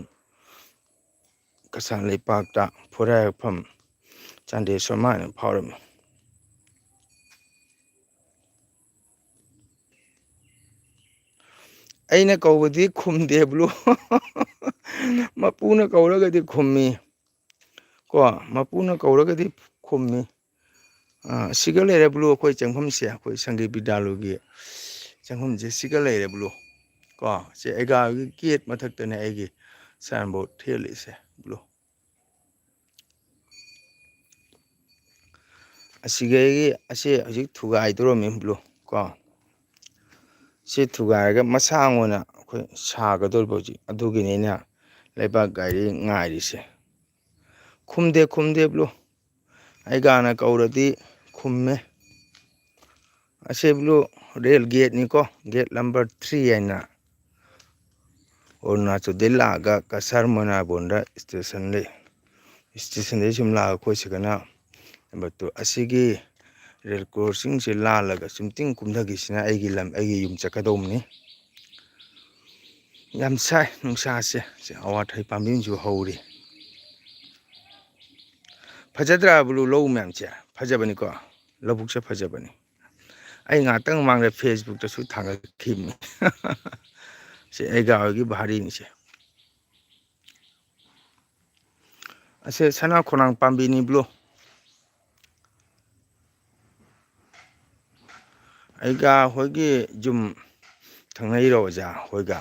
ꯀꯁꯥꯔ ꯂꯩꯄꯥꯛꯇ ꯐꯨꯔꯥꯏꯔꯛꯐꯝ ꯆꯥꯟꯗꯦꯜ ꯍꯥꯏꯅ ꯐꯥꯎꯔꯝꯃꯤ ꯑꯩꯅ ꯀꯧꯕꯗꯤ ꯈꯨꯝꯗꯦ ꯕ꯭ꯂꯨ ꯃꯄꯨꯅ ꯀꯧꯔꯒꯗꯤ ꯈꯨꯝꯃꯤ ꯀꯣ ꯃꯄꯨꯅ ꯀꯧꯔꯒꯗꯤ ꯈꯨꯝꯃꯤ ꯁꯤꯒ ꯂꯩꯔꯦ ꯕ꯭ꯂꯨ ꯑꯩꯈꯣꯏ ꯆꯪꯐꯝꯁꯦ ꯑꯩꯈꯣꯏ ꯁꯪꯒꯤ ꯕꯤꯗ꯭ꯌꯥꯂꯣꯒꯤ ꯆꯪꯐꯝꯁꯦ ꯁꯤꯒ ꯂꯩꯔꯦ ꯕ꯭ꯂꯨ ꯀꯣ ꯁꯤ ꯑꯦꯒꯥꯒꯤ ꯒꯦꯠ ꯃꯊꯛꯇꯅꯦ ꯑꯩꯒꯤ ꯁꯥꯏꯟꯕꯣꯔꯗ ꯊꯦꯠꯂꯤꯁꯦ ꯕ꯭ꯂꯨ ꯑꯁꯤ ꯍꯧꯖꯤꯛ ꯊꯨꯒꯥꯏꯗꯣꯔꯝꯃꯤ ꯕ꯭ꯂꯨ ꯀꯣ ꯁꯤ ꯊꯨꯒꯥꯏꯔꯒ ꯃꯁꯥꯡ ꯑꯣꯏꯅ ꯑꯩꯈꯣꯏ ꯁꯥꯒꯗꯧꯔꯤꯕ ꯍꯧꯖꯤꯛ ꯑꯗꯨꯒꯤꯅꯤ ꯑꯩꯅ ꯂꯩꯕꯥꯛ ꯒꯥꯔꯤ ꯉꯥꯏꯔꯤꯁꯦ ꯈꯨꯝꯗꯦ ꯕ꯭ꯂꯨ ꯑꯦꯒꯥꯅ ꯀꯧꯔꯗꯤ ꯈꯨꯝꯃꯦ ꯑꯁꯤ ꯕ꯭ꯂꯨ ꯔꯦꯜ ꯒꯦꯠꯅꯤꯀꯣ ꯒꯦꯠ ꯅꯝꯕꯔ 3 ꯍꯥꯏꯅ ꯑꯔꯨꯅꯥꯆꯜꯗꯩ ꯂꯥꯛꯑꯒ ꯀꯁꯥꯔ ꯃꯣꯏꯅꯥꯕꯣꯟꯗ ꯏꯁꯇꯦꯁꯟ ꯂꯩ ꯏꯁꯇꯦꯁꯟꯗꯒꯤ ꯁꯨꯝ ꯂꯥꯛꯑꯒ ꯑꯩꯈꯣꯏ ꯅꯝꯕꯔ 2 ꯑꯁꯤꯒꯤ ꯔꯦꯜ ꯀ꯭ꯔꯣꯁꯤꯡꯁꯦ ꯂꯥꯜꯂꯒ ꯆꯨꯝꯇꯤꯡ ꯀꯨꯝꯊꯈꯤꯁꯤꯅ ꯑꯩꯒꯤ ꯌꯨꯝ ꯆꯠꯀꯗꯧꯕꯅꯤ ꯌꯥꯝ ꯁꯥꯏ ꯅꯨꯡꯁꯥꯁꯦ ꯑꯋꯥꯊꯕꯤ ꯄꯥꯝꯕꯤ ꯑꯃꯁꯨ ꯍꯧꯔꯤ ꯐꯖꯗ꯭ꯔꯥ ꯕ꯭ꯂꯨ ꯂꯧ ꯃꯌꯥꯝꯁꯦ ꯐꯖꯕꯅꯤꯀꯣ ꯂꯧꯕꯨꯛꯁꯦ ꯐꯖꯕꯅꯤ ꯑꯩ ꯉꯥꯏꯍꯥꯛꯇꯪ ꯃꯃꯥꯡꯗ ꯐꯦꯁꯕꯨꯛꯇꯁꯨ ꯊꯥꯒꯠꯈꯤꯕꯅꯤ ꯁꯤ ꯑꯦꯒꯥꯒꯤ ꯚꯥꯔꯤꯅꯤꯁꯦ ꯑꯁꯦ ꯁꯅꯥ ꯈꯣꯡꯅꯥꯡ ꯄꯥꯝꯕꯤꯅꯤ ꯕ꯭ꯂꯨ ꯑꯩꯒ ꯍꯣꯏꯒꯤ ꯌꯨꯝ ꯊꯪꯅꯩꯔꯣ ꯑꯣꯖꯥ ꯍꯣꯏꯒ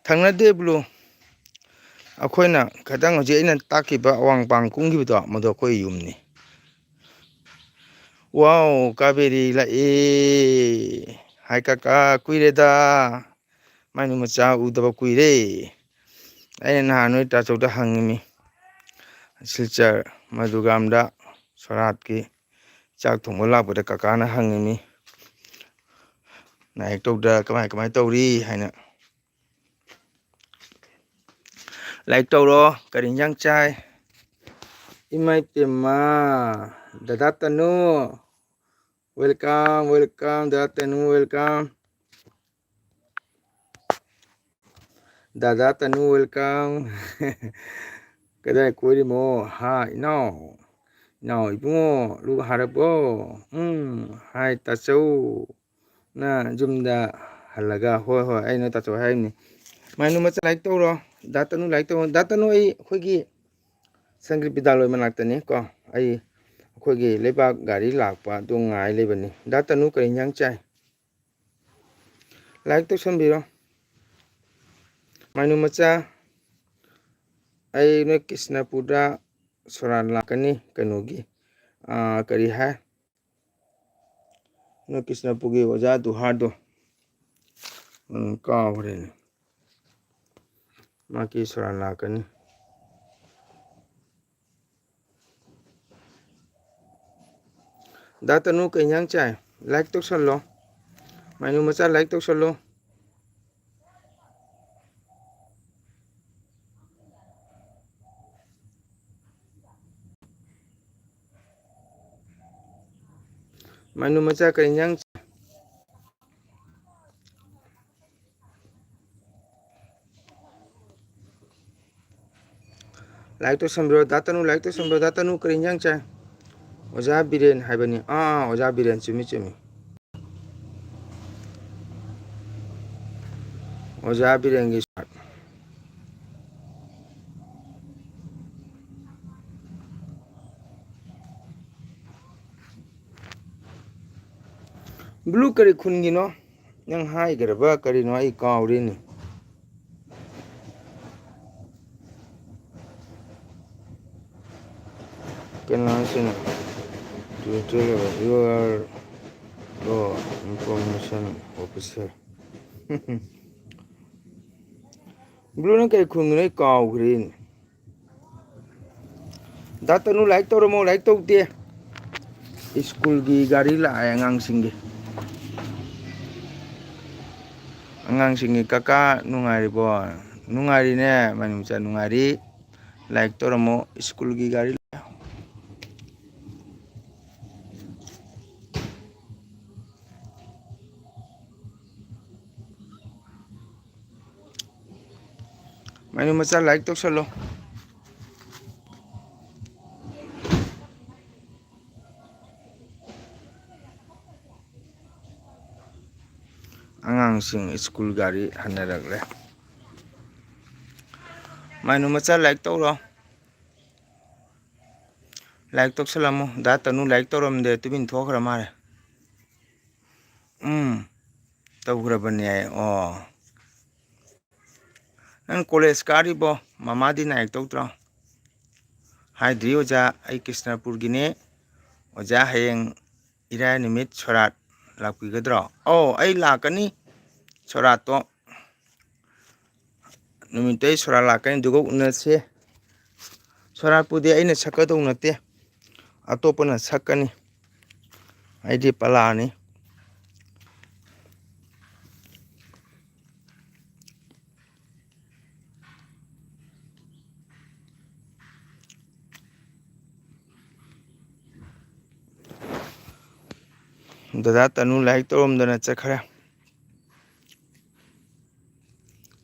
ꯊꯪꯅꯗꯦ ꯕ꯭ꯂꯨ ꯑꯩꯈꯣꯏꯅ ꯈꯤꯇꯪ ꯍꯧꯖꯤꯛ ꯑꯩꯅ ꯇꯥꯛꯈꯤꯕ ꯑꯋꯥꯡꯄꯥꯡ ꯀꯨꯝꯈꯤꯕꯗꯣ ꯃꯗꯨ ꯑꯩꯈꯣꯏ ꯌꯨꯝꯅꯤ ꯋꯥꯎ ꯀꯥꯕꯦꯔꯤ ꯂꯥꯛꯑꯦ ꯍꯥꯏ ꯀꯀꯥ ꯀꯨꯏꯔꯦꯗ ꯃꯥꯏꯅꯨ ꯃꯆꯥ ꯎꯗꯕ ꯀꯨꯏꯔꯦ ꯑꯩꯅ ꯅꯍꯥꯟ ꯅꯣꯏ ꯇꯥꯆꯧꯗ ꯍꯪꯉꯤꯃꯤ ꯁꯤꯜꯆꯔ ꯃꯙꯨꯒꯥꯝꯗ ꯁꯣꯔꯥꯠꯀꯤ ꯆꯥꯛ ꯊꯣꯡꯕ ꯂꯥꯛꯄꯗ ꯀꯀꯥꯅ ꯍꯪꯉꯤꯃꯤ ꯅꯥꯌꯦꯛꯇꯧꯗ ꯀꯃꯥꯏ ꯇꯧꯔꯤ ꯍꯥꯏꯅ ꯂꯥꯏꯛ ꯇꯧꯔꯣ ꯀꯔꯤ ꯏꯟꯖꯥꯡ ꯆꯥꯏ ꯏꯃꯥꯏ ꯄꯦꯝꯃ ꯗꯗꯥ ꯇꯅꯨ ꯋꯦꯜꯀꯝ ꯗꯗꯥ ꯇꯅꯨ ꯋꯦꯜꯀꯝ ꯗꯗꯥ ꯇꯅꯨ ꯋꯦꯜꯀꯝ ꯀꯗꯥꯏ ꯀꯣꯏꯔꯤꯃꯣ ꯍꯥ ꯏꯅꯥꯎ ꯏꯕꯨꯡꯉꯣ ꯂꯨ ꯍꯥꯔꯕꯣ ꯍꯥꯏ ꯇꯥꯆꯧ ꯅ ꯌꯨꯝꯗ ꯍꯜꯂꯒ ꯍꯣꯏ ꯑꯩꯅ ꯇꯥꯆꯧ ꯍꯥꯏꯔꯤꯕꯅꯤ ꯃꯥꯏꯅꯨ ꯃꯆꯥ ꯂꯥꯏꯔꯤꯛ ꯇꯧꯔꯣ ꯗꯥ ꯇꯅꯨ ꯂꯥꯏꯔꯤꯛ ꯇꯧꯔꯣ ꯗꯥ ꯇꯅꯨ ꯑꯩ ꯑꯩꯈꯣꯏꯒꯤ ꯁꯪꯒ꯭ꯔꯤ ꯕꯤꯗ꯭ꯌꯥꯂꯣꯏ ꯃꯅꯥꯛꯇꯅꯤ ꯀꯣ ꯑꯩꯈꯣꯏꯒꯤ ꯂꯩꯕꯥꯛ ꯒꯥꯔꯤ ꯂꯥꯛꯄ ꯑꯗꯨ ꯉꯥꯏ ꯂꯩꯕꯅꯤ ꯗꯥ ꯇꯅꯨ ꯀꯔꯤ ꯏꯟꯖꯥꯡ ꯆꯥꯏ ꯂꯥꯏꯔꯤꯛ ꯇꯧꯁꯟꯕꯤꯔꯣ ꯃꯥꯏꯅꯨ ꯃꯆꯥ ꯑꯩ ꯅꯣꯏ ꯀ꯭ꯔꯤꯁꯅꯄꯨꯔꯗ ꯁꯣꯔꯥꯠ ꯂꯥꯛꯀꯅꯤ ꯀꯩꯅꯣꯒꯤ ꯀꯔꯤ ꯍꯥꯏ ꯅꯣꯏ ꯀ꯭ꯔꯤꯁꯅꯄꯨꯔꯒꯤ ꯑꯣꯖꯥ ꯗꯨꯍꯥꯔꯗꯣ ꯀꯥꯎꯈ꯭ꯔꯦꯅꯦ ꯃꯥꯒꯤ ꯁꯣꯔꯥꯠ ꯂꯥꯛꯀꯅꯤ ꯗꯥ ꯇꯅꯨ ꯀꯩ ꯏꯟꯖꯥꯡ ꯆꯥꯏ ꯂꯥꯏꯛ ꯇꯧꯁꯜꯂꯣ ꯃꯥꯏꯅꯨ ꯃꯆꯥ ꯂꯥꯏꯛ ꯇꯧꯁꯜꯂꯣ ꯃꯥꯏꯅꯨ ꯃꯆꯥ ꯀꯩ ꯏꯟꯖꯥꯡ ꯂꯥꯏꯛ ꯇꯧꯁꯟꯕꯤꯔꯣ ꯗꯥ ꯇꯅꯨ ꯂꯥꯏꯛ ꯇꯧꯁꯟꯕꯤꯔꯣ ꯗꯥ ꯇꯅꯨ ꯀꯔꯤ ꯏꯟꯖꯥꯡ ꯆꯥꯏ ꯑꯣꯖꯥ ꯕꯤꯔꯦꯟ ꯍꯥꯏꯕꯅꯤ ꯑꯣꯖꯥ ꯕꯤꯔꯦꯟ ꯆꯨꯝꯃꯤ ꯆꯨꯝꯃꯤ ꯑꯣꯖꯥ ꯕꯤꯔꯦꯟꯒꯤ ꯕ꯭ꯂꯨ ꯀꯔꯤ ꯈꯨꯟꯒꯤꯅꯣ ꯅꯪ ꯍꯥꯏꯈ꯭ꯔꯕ ꯀꯔꯤꯅꯣ ꯑꯩ ꯀꯥꯎꯔꯦꯅꯦ ꯀꯅꯥꯁꯤꯅ ꯌꯨ ꯑꯥꯔ ꯂꯣ ꯏꯟꯐꯣꯔꯃꯦꯁꯟ ꯑꯣꯐꯤꯁꯔ ꯕ꯭ꯂꯨꯅ ꯀꯔꯤ ꯈꯨꯟꯒꯤꯅꯣ ꯑꯩ ꯀꯥꯎꯈ꯭ꯔꯦꯅꯦ ꯗꯥ ꯇꯅꯨ ꯂꯥꯏꯛ ꯇꯧꯔꯝꯃꯣ ꯂꯥꯏꯛ ꯇꯧꯗꯦ ꯁ꯭ꯀꯨꯜꯒꯤ ꯒꯥꯔꯤ ꯂꯥꯛꯑꯦ ꯑꯉꯥꯡꯁꯤꯡꯒꯤ ꯑꯉꯥꯡꯁꯤꯡꯒꯤ ꯀꯀꯥ ꯅꯨꯡꯉꯥꯏꯔꯤꯕꯣ ꯅꯨꯡꯉꯥꯏꯔꯤꯅꯦ ꯃꯥꯏꯅꯨꯆꯥ ꯅꯨꯡꯉꯥꯏꯔꯤ ꯂꯥꯏꯛ ꯇꯧꯔꯝꯃꯣ ꯁ꯭ꯀꯨꯜꯒꯤ ꯒꯥꯔꯤ ꯃꯥꯏꯅꯨ ꯃꯆꯥ ꯂꯥꯏꯛ ꯇꯧꯁꯜꯂꯣ ꯑꯉꯥꯡꯁꯤꯡ ꯁ꯭ꯀꯨल ꯒꯥꯔꯤ ꯍꯟꯅꯔꯛꯂꯦ ꯃꯥꯏꯅꯨ ꯃꯆꯥ ꯂꯥꯏꯛ ꯇꯧꯔꯣ ꯂꯥꯏꯛ ꯇꯧꯁꯜꯂꯝꯃꯣ ꯗꯥ ꯇꯅꯨ ꯂꯥꯏꯛ ꯇꯧꯔꯝꯗꯦ ꯇꯨꯃꯤꯟ ꯊꯣꯛꯈ꯭ꯔ ꯃꯥꯜꯂꯦ ꯇꯧꯈ꯭ꯔꯕꯅꯦ ꯑꯣ ꯅꯪ ꯀꯣꯂꯦꯖ ꯀꯥꯔꯤꯕꯣ ꯃꯃꯥꯗꯤ ꯅꯥꯏꯛ ꯇꯧꯗ꯭ꯔꯣ ꯍꯥꯏꯗ꯭ꯔꯤ ꯑꯣꯖꯥ ꯑꯩ ꯀ꯭ꯔꯤꯁꯅꯄꯨꯔꯒꯤꯅꯦ ꯑꯣꯖꯥ ꯍꯌꯦꯡ ꯏꯔꯥꯏ ꯅꯨꯃꯤꯠ ꯁꯣꯔꯥꯠ ꯂꯥꯛꯄꯤꯒꯗ꯭ꯔꯣ ꯑꯩ ꯂꯥꯛꯀꯅꯤ ꯁꯣꯔꯥꯠꯇꯣ ꯅꯨꯃꯤꯠꯇꯩ ꯁꯣꯔꯥꯠ ꯂꯥꯛꯀꯅꯤ ꯑꯗꯨꯒ ꯎꯅꯁꯦ ꯁꯣꯔꯥꯠꯄꯨꯗꯤ ꯑꯩꯅ ꯁꯛꯀꯗꯧ ꯅꯠꯇꯦ ꯑꯇꯣꯞꯄꯅ ꯁꯛꯀꯅꯤ ꯑꯩꯗꯤ ꯄꯂꯥꯅꯤ ꯗꯗꯥ ꯇꯅꯨ ꯂꯥꯏꯔꯤꯛ ꯇꯧꯔꯝꯗꯅ ꯆꯠꯈ꯭ꯔꯦ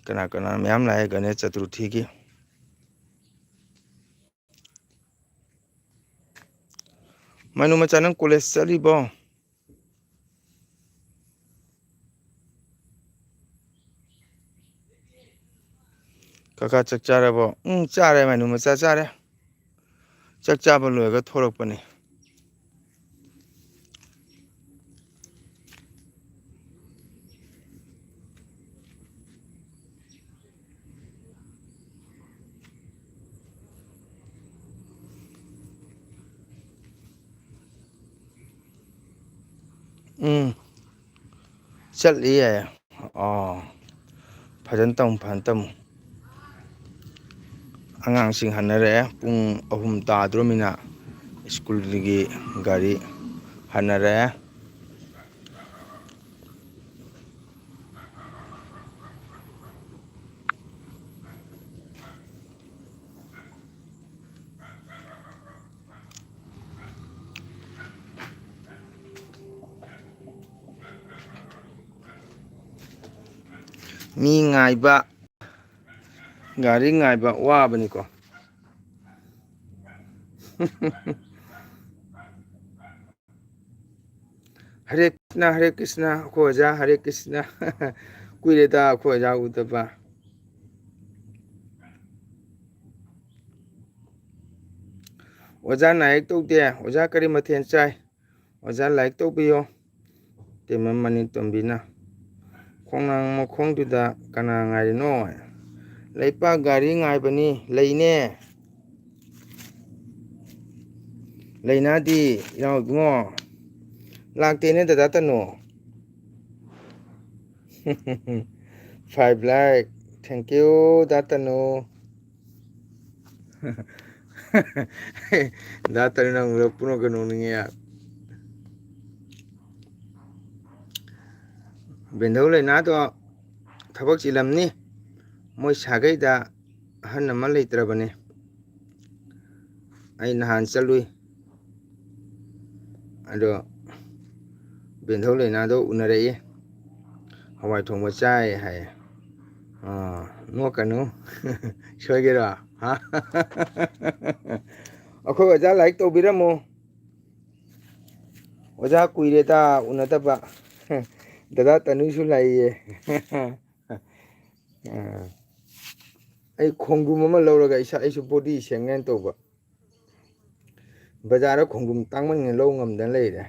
ꯀꯅꯥ ꯀꯅꯥ ꯃꯌꯥꯝ ꯂꯥꯛꯑꯦ ꯒꯅꯦꯁ ꯆꯇꯨꯔꯊꯤꯒꯤ ꯃꯥꯏꯅꯨ ꯃꯆꯥ ꯅꯪ ꯀꯣꯂꯦꯖ ꯆꯠꯂꯤꯕꯣ ꯀꯀꯥ ꯆꯥꯛ ꯆꯥꯔꯕꯣ ꯆꯥꯔꯦ ꯃꯥꯏꯅꯨ ꯃꯆꯥ ꯆꯥꯔꯦ ꯆꯥꯛ ꯆꯥꯕ ꯂꯣꯏꯔꯒ ꯊꯣꯔꯛꯄꯅꯤ ꯆꯠꯂꯤꯌꯦ ꯐꯖꯅ ꯇꯝꯃꯨ ꯐꯖꯅ ꯇꯝꯃꯨ ꯑꯉꯥꯡꯁꯤꯡ ꯍꯟꯅꯔꯛꯑꯦ ꯄꯨꯡ 3 ꯇꯥꯗ꯭ꯔꯣꯃꯤꯅ ꯁ꯭ꯀꯨꯜꯒꯤ ꯒꯥꯔꯤ ꯍꯟꯅꯔꯛꯑꯦ ꯃꯤ ꯉꯥꯏꯕ ꯒꯥꯔꯤ ꯉꯥꯏꯕ ꯋꯥꯕꯅꯤꯀꯣ ꯍꯔꯦ ꯀ꯭ꯔꯤꯁꯅ ꯑꯩꯈꯣꯏ ꯑꯣꯖꯥ ꯍꯔꯦ ꯀ꯭ꯔꯤꯁꯅ ꯀꯨꯏꯔꯦꯗ ꯑꯩꯈꯣꯏ ꯑꯣꯖꯥ ꯎꯗꯕ ꯑꯣꯖꯥ ꯂꯥꯏꯔꯤꯛ ꯇꯧꯗꯦ ꯑꯣꯖꯥ ꯀꯔꯤ ꯃꯊꯦꯜ ꯆꯥꯏ ꯑꯣꯖꯥ ꯂꯥꯏꯔꯤꯛ ꯇꯧꯕꯤꯌꯣ ꯇꯦꯝꯃꯝ ꯃꯅꯤ ꯇꯣꯝꯕꯤꯅ ꯈꯣꯡꯅꯥꯡ ꯃꯈꯣꯡꯗꯨꯗ ꯀꯅꯥ ꯉꯥꯏꯔꯤꯅꯣ ꯂꯩꯄꯥꯛ ꯒꯥꯔꯤ ꯉꯥꯏꯕꯅꯤ ꯂꯩꯅꯦ ꯂꯩꯅꯥꯗꯤ ꯏꯅꯥꯎ ꯏꯕꯨꯡꯉꯣ ꯂꯥꯛꯇꯦꯅꯦ ꯗꯗꯥ ꯇꯅꯨ ꯐꯥꯏꯚ ꯂꯥꯏꯛ ꯊꯦꯡꯀ꯭ꯌꯨ ꯗꯥ ꯇꯅꯨ ꯗꯥ ꯇꯅꯨ ꯅꯪ ꯎꯔꯛꯄꯅꯣ ꯅꯣꯛꯅꯤꯡꯉꯦ ꯕꯦꯟꯙꯧ ꯂꯩꯅꯥꯗꯣ ꯊꯕꯛ ꯆꯤꯜꯂꯝꯅꯤ ꯃꯣꯏ ꯁꯥꯒꯩꯗ ꯑꯍꯟ ꯑꯃ ꯂꯩꯇ꯭ꯔꯕꯅꯤ ꯑꯩ ꯅꯍꯥꯟ ꯆꯠꯂꯨꯏ ꯑꯗꯣ ꯕꯦꯟꯙꯧ ꯂꯩꯅꯥꯗꯣ ꯎꯅꯔꯛꯏ ꯍꯋꯥꯏ ꯊꯣꯡꯕ ꯆꯥꯏ ꯍꯥꯏ ꯅꯣꯛꯀꯅꯨ ꯁꯣꯏꯒꯦꯔꯣ ꯑꯩꯈꯣꯏ ꯑꯣꯖꯥ ꯂꯥꯏꯔꯤꯛ ꯇꯧꯕꯤꯔꯝꯃꯨ ꯑꯣꯖꯥ ꯀꯨꯏꯔꯦꯗ ꯎꯅꯗꯕ ꯗꯗꯥ ꯇꯅꯨꯁꯨ ꯂꯥꯛꯏꯌꯦ ꯑꯩ ꯈꯣꯡꯗ꯭ꯔꯨꯝ ꯑꯃ ꯂꯧꯔꯒ ꯑꯩꯁꯨ ꯕꯣꯗꯤ ꯁꯦꯝꯒꯦꯅ ꯇꯧꯕ ꯕꯖꯥꯔꯗ ꯈꯣꯡꯗ꯭ꯔꯨꯝ ꯇꯥꯡꯃꯟꯅ ꯂꯧ ꯉꯝꯗꯅ ꯂꯩꯔꯦ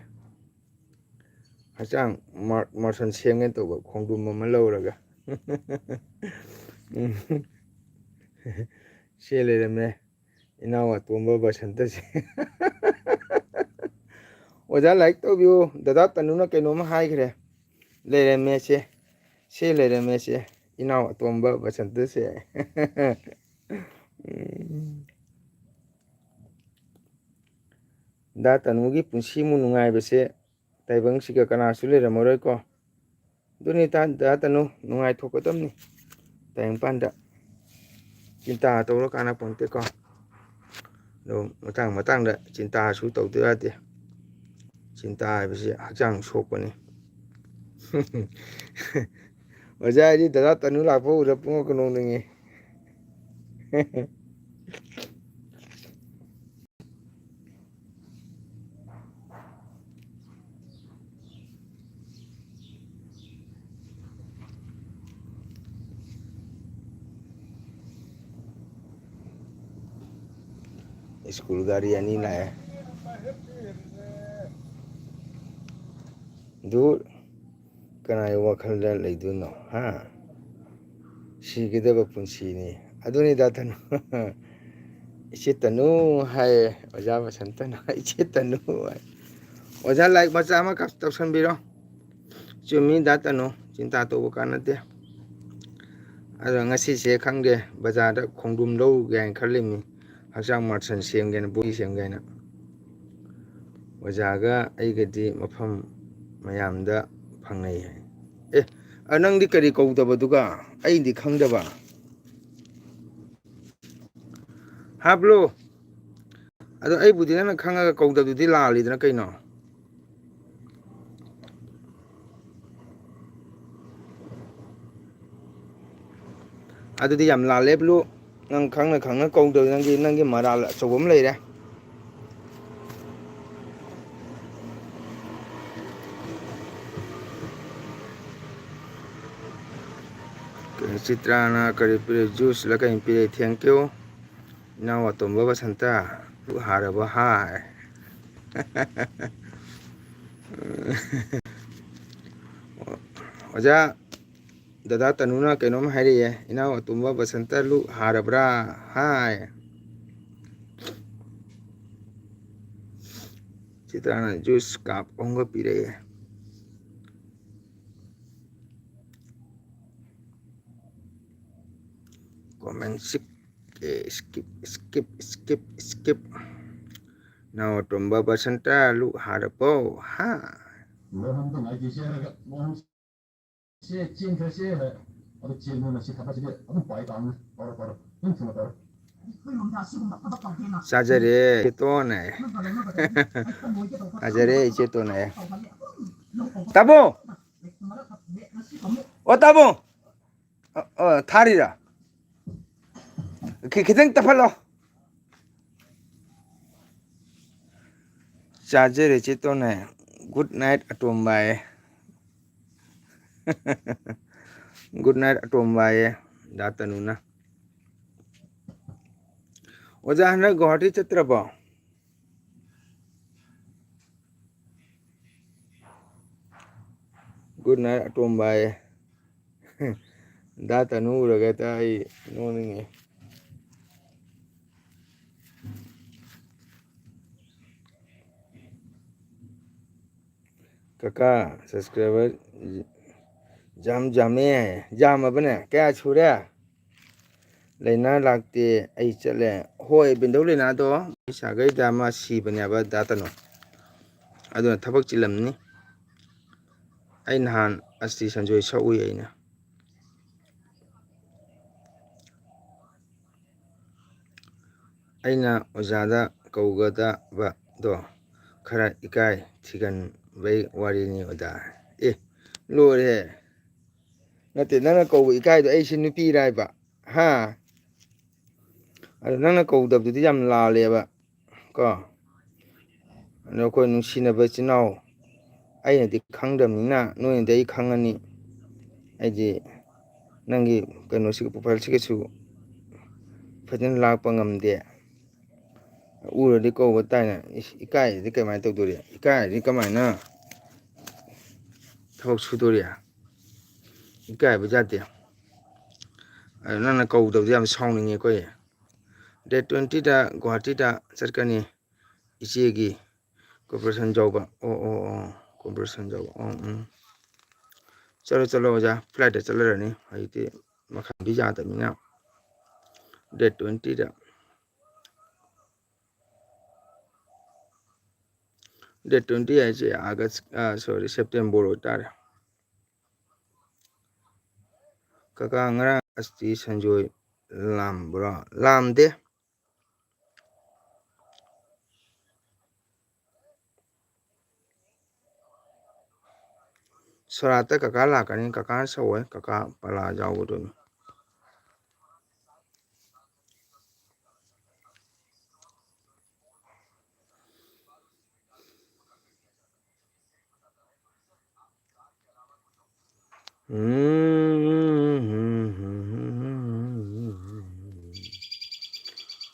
ꯍꯛꯆꯥꯡ ꯃꯥꯔꯁꯟ ꯁꯦꯝꯒꯦꯅ ꯇꯧꯕ ꯈꯣꯡꯗ꯭ꯔꯨꯝ ꯑꯃ ꯂꯧꯔꯒ ꯁꯦ ꯂꯩꯔꯝꯃꯦ ꯏꯅꯥꯎ ꯑꯇꯣꯝꯕ ꯕꯁꯟꯇꯁꯦ ꯑꯣꯖꯥ ꯂꯥꯏꯔꯤꯛ ꯇꯧꯕꯤꯌꯨ ꯗꯗꯥ ꯇꯅꯨꯅ ꯀꯩꯅꯣꯝꯃ ꯍꯥꯏꯈ꯭ꯔꯦ ꯂꯩꯔꯝꯃꯦꯁꯦ ꯁꯦ ꯂꯩꯔꯝꯃꯦꯁꯦ ꯏꯅꯥꯎ ꯑꯇꯣꯝꯕ ꯕꯁꯟꯇꯁꯦ ꯗꯥ ꯇꯅꯨꯒꯤ ꯄꯨꯟꯁꯤꯃꯨ ꯅꯨꯡꯉꯥꯏꯕꯁꯦ ꯇꯥꯏꯕꯪꯁꯤꯒ ꯀꯅꯥꯁꯨ ꯂꯩꯔꯝꯃꯔꯣꯏꯀꯣ ꯑꯗꯨꯅꯤ ꯗꯥ ꯇꯅꯨ ꯅꯨꯡꯉꯥꯏꯊꯣꯛꯀꯗꯕꯅꯤ ꯇꯥꯏꯕꯪꯄꯥꯟꯗ ꯆꯤꯟꯇꯥ ꯇꯧꯔ ꯀꯥꯟꯅꯄꯣꯟꯇꯦꯀꯣ ꯑꯗꯨ ꯃꯇꯥꯡ ꯃꯇꯥꯡꯗ ꯆꯤꯟꯇꯥꯁꯨ ꯇꯧꯗ ꯌꯥꯗꯦ ꯆꯤꯟꯇꯥ ꯍꯥꯏꯕꯁꯤ ꯍꯛꯆꯥꯡ ꯁꯣꯛꯄꯅꯤ ꯑꯣꯖꯥ ꯑꯩꯗꯤ ꯗꯗꯥ ꯇꯅꯨ ꯂꯥꯛꯄ ꯎꯔ ꯄꯨꯡꯅꯣꯛꯀ ꯅꯣꯛꯅꯤꯡꯉꯤ ꯁ꯭ꯀꯨꯜ ꯒꯥꯔꯤ ꯑꯅꯤ ꯂꯥꯛꯑꯦ ꯗꯨ ꯀꯅꯥꯒꯤ ꯋꯥꯈꯜꯗ ꯂꯩꯗꯣꯏꯅꯣ ꯁꯤꯒꯗꯕ ꯄꯨꯟꯁꯤꯅꯤ ꯑꯗꯨꯅꯤ ꯗꯥ ꯇꯅꯨ ꯏꯆꯦ ꯇꯅꯨ ꯍꯥꯏꯌꯦ ꯑꯣꯖꯥ ꯕꯁꯟꯇꯅ ꯏꯆꯦ ꯇꯅꯨ ꯍꯥꯏ ꯑꯣꯖꯥ ꯂꯥꯏꯔꯤꯛ ꯃꯆꯥ ꯑꯃ ꯇꯧꯁꯟꯕꯤꯔꯣ ꯆꯨꯝꯃꯤ ꯗꯥ ꯇꯅꯨ ꯆꯤꯟꯇꯥ ꯇꯧꯕ ꯀꯥꯟꯅꯗꯦ ꯑꯗꯣ ꯉꯁꯤꯁꯦ ꯈꯪꯗꯦ ꯕꯖꯥꯔꯗ ꯈꯣꯡꯗ꯭ꯔꯨꯝ ꯂꯧꯔꯨꯒꯦ ꯍꯥꯏꯅ ꯈꯜꯂꯤꯃꯤ ꯍꯛꯆꯥꯡ ꯃꯥꯔꯁꯟ ꯁꯦꯝꯒꯦꯅ ꯕꯣꯗꯤ ꯁꯦꯝꯒꯦꯅ ꯑꯣꯖꯥꯒ ꯑꯩꯒꯗꯤ ꯃꯐꯝ ꯃꯌꯥꯝꯗ ꯐꯪꯅꯩ ꯍꯥꯏ ꯅꯪꯗꯤ ꯀꯔꯤ ꯀꯧꯗꯕꯗꯨꯒ ꯑꯩꯗꯤ ꯈꯪꯗꯕ ꯍꯥꯞꯂꯣ ꯑꯗꯣ ꯑꯩꯕꯨꯗꯤ ꯅꯪꯅ ꯈꯪꯉꯒ ꯀꯧꯗꯕꯗꯨꯗꯤ ꯂꯥꯜꯂꯤꯗꯅ ꯀꯩꯅꯣ ꯑꯗꯨꯗꯤ ꯌꯥꯝ ꯂꯥꯜꯂꯦ ꯕ꯭ꯂꯨ ꯅꯪ ꯈꯪꯅ ꯈꯪꯅ ꯀꯧꯗꯕ ꯅꯪꯒꯤ ꯃꯔꯥꯜ ꯑꯆꯧꯕ ꯑꯃ ꯂꯩꯔꯦ ꯆꯤꯇ꯭ꯔꯥꯅ ꯀꯔꯤ ꯄꯤꯔꯛꯏ ꯖꯨꯁꯂ ꯀꯔꯤ ꯄꯤꯔꯛꯏ ꯊꯦꯡꯀ꯭ꯌꯨ ꯏꯅꯥꯎ ꯑꯇꯣꯝꯕ ꯕꯁꯟꯇ ꯍꯥꯔꯕ ꯍꯥꯏ ꯑꯣꯖꯥ ꯗꯗꯥ ꯇꯅꯨꯅ ꯀꯩꯅꯣꯝ ꯍꯥꯏꯔꯛꯑꯦ ꯏꯅꯥꯎ ꯑꯇꯣꯝꯕ ꯕꯁꯟꯇ ꯂꯨꯛ ꯍꯥꯔꯕ꯭ꯔꯥ ꯍꯥꯏ ꯆꯤꯇ꯭ꯔꯥꯅ ꯖꯨꯁ ꯀꯥꯞ ꯑꯃꯒ ꯄꯤꯔꯛꯑꯦ ꯀꯣꯃꯦꯟ skip ꯏꯅꯥꯎ ꯑꯇꯣꯝꯕ ꯕꯁꯟꯇ ꯂꯨꯛ ꯍꯥꯔꯕꯣ ꯍꯥ ꯆꯥꯖꯔꯦ ꯏꯆꯦꯇꯣꯟ ꯍꯥꯏ ꯆꯥꯖꯔꯦ ꯏꯆꯦꯇꯣꯟ ꯍꯥꯏ ꯇꯥꯃꯣ ꯑꯣ ꯇꯥꯃꯣ ꯊꯥꯔꯤꯔꯥ ꯈꯤꯇꯪ ꯇꯞꯍꯜꯂꯣ ꯆꯥꯖꯔꯦ ꯏꯆꯦꯇꯣꯟ ꯍꯥꯏ ꯒꯨꯗ ꯅꯥꯏꯠ ꯑꯇꯣꯝꯕ ꯍꯥꯏꯌꯦ ꯒꯨꯗ ꯅꯥꯏꯠ ꯑꯇꯣꯝꯕ ꯍꯥꯏꯌꯦ ꯗꯥ ꯇꯅꯨꯅ ꯑꯣꯖꯥ ꯍꯟꯗꯛ ꯒꯧꯍꯥꯇꯤ ꯆꯠꯇ꯭ꯔꯕꯣ ꯒꯨꯗ ꯅꯥꯏꯠ ꯑꯇꯣꯝꯕ ꯍꯥꯏꯌꯦ ꯗꯥ ꯇꯅꯨ ꯎꯔꯒ ꯑꯩ ꯅꯣꯛꯅꯤꯡꯉꯦ ꯀꯀꯥ ꯁꯕꯁꯀ꯭ꯔꯥꯏꯕꯔ ꯌꯥꯝꯃꯦ ꯌꯥꯝꯃꯕꯅꯦ ꯀꯌꯥ ꯁꯨꯔꯦ ꯂꯥꯏꯅꯥ ꯂꯥꯛꯇꯦ ꯑꯩ ꯆꯠꯂꯦ ꯍꯣꯏ ꯕꯤꯟꯗꯧ ꯂꯥꯏꯅꯥꯗꯣ ꯁꯥꯒꯩꯗ ꯑꯃ ꯁꯤꯕꯅꯦꯕ ꯗꯥ ꯇꯅꯨ ꯑꯗꯨꯅ ꯊꯕꯛ ꯆꯤꯜꯂꯝꯅꯤ ꯑꯩ ꯅꯍꯥꯟ ꯑꯁꯇꯤ ꯁꯟꯖꯣꯏ ꯁꯛꯎꯏ ꯑꯩꯅ ꯑꯣꯖꯥꯗ ꯀꯧꯒꯗꯕꯗꯣ ꯈꯔ ꯏꯀꯥꯏ ꯊꯤꯒꯟꯕꯩ ꯋꯥꯔꯤꯅꯤ ꯑꯣꯖꯥ ꯂꯣꯏꯔꯦ ꯅꯠꯇꯦ ꯅꯪꯅ ꯀꯧꯕ ꯏꯀꯥꯏꯗꯣ ꯑꯩꯁꯦ ꯅꯨꯄꯤꯔ ꯍꯥꯏꯕ ꯍꯥ ꯑꯗꯣ ꯅꯪꯅ ꯀꯧꯗꯕꯗꯨꯗꯤ ꯌꯥꯝ ꯂꯥꯜꯂꯦꯕ ꯀꯣ ꯑꯗꯣ ꯑꯩꯈꯣꯏ ꯅꯨꯡꯁꯤꯅꯕ ꯏꯆꯤꯟ ꯏꯅꯥꯎ ꯑꯩꯅꯗꯤ ꯈꯪꯗꯕꯅꯤꯅ ꯅꯣꯏꯅꯗꯤ ꯑꯩ ꯈꯪꯉꯅꯤ ꯑꯩꯗꯤ ꯅꯪꯒꯤ ꯀꯩꯅꯣꯁꯤꯒ ꯄ꯭ꯔꯣꯐꯥꯏꯜꯁꯤꯒꯁꯨ ꯐꯖꯅ ꯂꯥꯛꯄ ꯉꯝꯗꯦ ꯎꯔꯗꯤ ꯀꯧꯕ ꯇꯥꯏꯅ ꯏꯀꯥꯏꯁꯤꯗꯤ ꯀꯃꯥꯏꯅ ꯇꯧꯗꯣꯔꯤ ꯏꯀꯥꯏꯔꯗꯤ ꯀꯃꯥꯏꯅ ꯊꯕꯛ ꯁꯨꯗꯣꯔꯤ ꯏꯀꯥꯏꯕ ꯌꯥꯗꯦ ꯑꯗꯨ ꯅꯪꯅ ꯀꯧꯗꯕꯗꯤ ꯌꯥꯝ ꯁꯥꯎꯅꯤꯡꯉꯦ ꯑꯩꯈꯣꯏ ꯗꯦꯠ 20ꯗ ꯒꯨꯍꯥꯇꯤꯗ ꯆꯠꯀꯅꯤ ꯏꯆꯦꯒꯤ ꯀꯣꯄꯔꯦꯁꯟ ꯌꯥꯎꯕ ꯀꯣꯄꯔꯦꯁꯟ ꯌꯥꯎꯕ ꯆꯠꯂꯣ ꯑꯣꯖꯥ ꯐ꯭ꯂꯥꯏꯠꯇ ꯆꯠꯂꯔꯅꯤ ꯍꯧꯖꯤꯛꯇꯤ ꯃꯈꯥꯗꯤ ꯌꯥꯗꯕꯅꯤꯅ ꯗꯦꯠ 20ꯗ ꯗꯦꯠ 20 ꯍꯥꯏꯁꯦ ꯁꯦꯞꯇꯦꯝꯕꯔ ꯑꯣꯏꯇꯥꯔꯦ ꯀꯀꯥ ꯉꯔꯥꯡ ꯑꯁꯇꯤ ꯁꯟꯖꯣꯏ ꯂꯥꯝꯕ꯭ꯔꯣ ꯂꯥꯝꯗꯦ ꯁꯣꯔꯥꯠꯇ ꯀꯀꯥ ꯂꯥꯛꯀꯅꯤ ꯀꯀꯥ ꯁꯧꯋꯦ ꯀꯀꯥ ꯄꯂꯥ ꯌꯥꯎꯒꯗꯣꯏꯅꯤ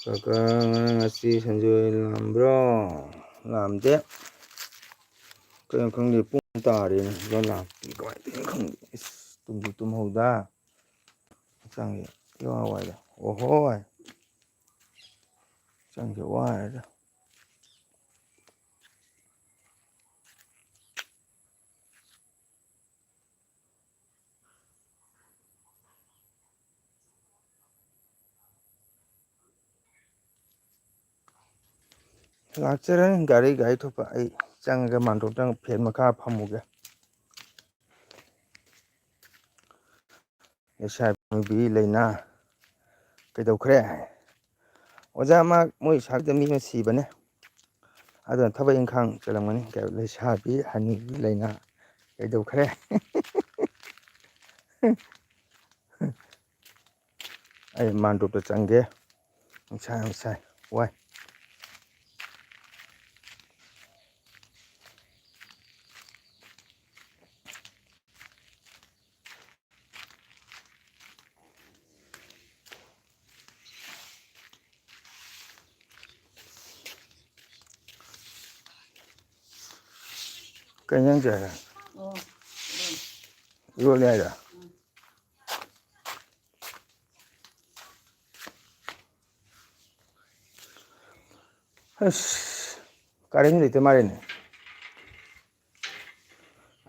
ꯀꯀꯥ ꯉꯔꯥꯡ ꯑꯁꯇꯤ ꯁꯟꯖꯣꯏ ꯂꯥꯝꯕ꯭ꯔꯣ ꯂꯥꯝꯗꯦ ꯀꯩꯅꯣ ꯈꯪꯗꯦ ꯄꯨꯡ ꯇꯥꯔꯦꯅ ꯂꯥꯛꯇꯦ ꯀꯃꯥꯏꯅ ꯇꯧꯔꯤꯅꯣ ꯈꯪꯗꯦ ꯇꯨꯝꯁꯨ ꯇꯨꯝꯍꯧꯗ ꯍꯛꯆꯥꯡꯁꯦ ꯏꯋꯥ ꯋꯥꯏꯗ ꯑꯣꯍꯣꯏ ꯍꯛꯆꯥꯡꯁꯦ ꯋꯥꯔꯦꯗ ꯂꯥꯛꯆꯔꯅꯤ ꯒꯥꯔꯤ ꯊꯣꯛꯄ ꯑꯩ ꯆꯪꯉꯒ ꯃꯥꯟꯗꯣꯞꯇꯪ ꯐꯦꯟ ꯃꯈꯥ ꯐꯝꯃꯨꯒꯦ ꯂꯩꯁꯥꯕꯤ ꯂꯩꯅꯥ ꯀꯩꯗꯧꯈ꯭ꯔꯦ ꯑꯣꯖꯥ ꯃꯣꯏ ꯁꯥꯏꯗ ꯃꯤ ꯑꯃ ꯁꯤꯕꯅꯦ ꯑꯗꯨꯅ ꯊꯕꯛ ꯏꯪꯈꯥꯡ ꯆꯠꯂꯝꯒꯅꯤ ꯂꯩꯁꯥꯕꯤ ꯍꯅꯨꯕꯤ ꯂꯩꯅꯥ ꯀꯩꯗꯧꯈ꯭ꯔꯦ ꯑꯩ ꯃꯥꯟꯗꯣꯞꯇ ꯆꯪꯒꯦ ꯅꯨꯡꯁꯥ ꯌꯥꯝ ꯁꯥꯏ ꯋꯥꯏ ꯀꯩ ꯏꯟꯖꯥꯡ ꯆꯥꯏ ꯏꯔꯣꯜꯂꯦ ꯍꯥꯏꯔꯣ ꯑꯁ ꯀꯔꯦꯟ ꯂꯩꯇ ꯃꯥꯜꯂꯦꯅꯦ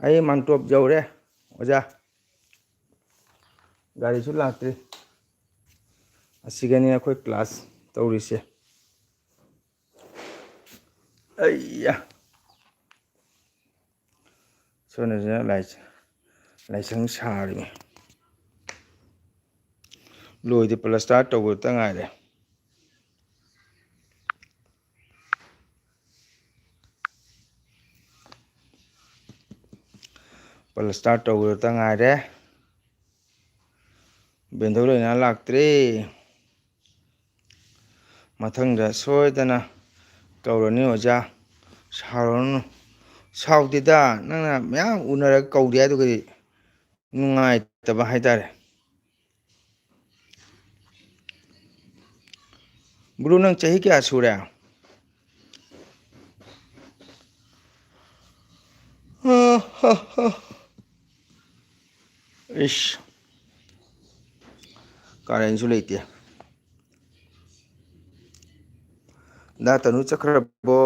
ꯑꯩ ꯃꯥꯟꯇꯣꯞ ꯌꯧꯔꯦ ꯑꯣꯖꯥ ꯒꯥꯔꯤꯁꯨ ꯂꯥꯛꯇ꯭ꯔꯤ ꯑꯁꯤꯒꯅꯤ ꯑꯩꯈꯣꯏ ꯀ꯭ꯂꯥꯁ ꯇꯧꯔꯤꯁꯦ ꯑꯩꯌꯥ ꯁꯣꯝꯗꯁꯨ ꯂꯥꯏꯁꯪ ꯁꯥꯔꯤ ꯂꯣꯏꯗꯤ ꯄ꯭ꯂꯁꯇꯥꯔ ꯇꯧꯕꯇ ꯉꯥꯏꯔꯦ ꯄ꯭ꯂꯁꯇꯥꯔ ꯇꯧꯕꯇ ꯉꯥꯏꯔꯦ ꯕꯦꯟꯗꯧ ꯂꯩꯅꯥ ꯂꯥꯛꯇ꯭ꯔꯤ ꯃꯊꯪꯗ ꯁꯣꯏꯗꯅ ꯀꯧꯔꯅꯤ ꯑꯣꯖꯥ ꯁꯥꯎꯔꯅꯨ ꯁꯥꯎꯗꯦꯗ ꯅꯪꯅ ꯃꯌꯥꯝ ꯎꯅꯔꯒ ꯀꯧꯗꯦ ꯍꯥꯏꯗꯨꯒꯗꯤ ꯅꯨꯡꯉꯥꯏꯇꯕ ꯍꯥꯏꯇꯥꯔꯦ ꯕ꯭ꯔꯣ ꯅꯪ ꯆꯍꯤ ꯀꯌꯥ ꯁꯨꯔꯦ ꯏꯁ ꯀꯥꯔꯦꯟꯁꯨ ꯂꯩꯇꯦ ꯗꯥ ꯇꯅꯨ ꯆꯠꯈ꯭ꯔꯕꯣ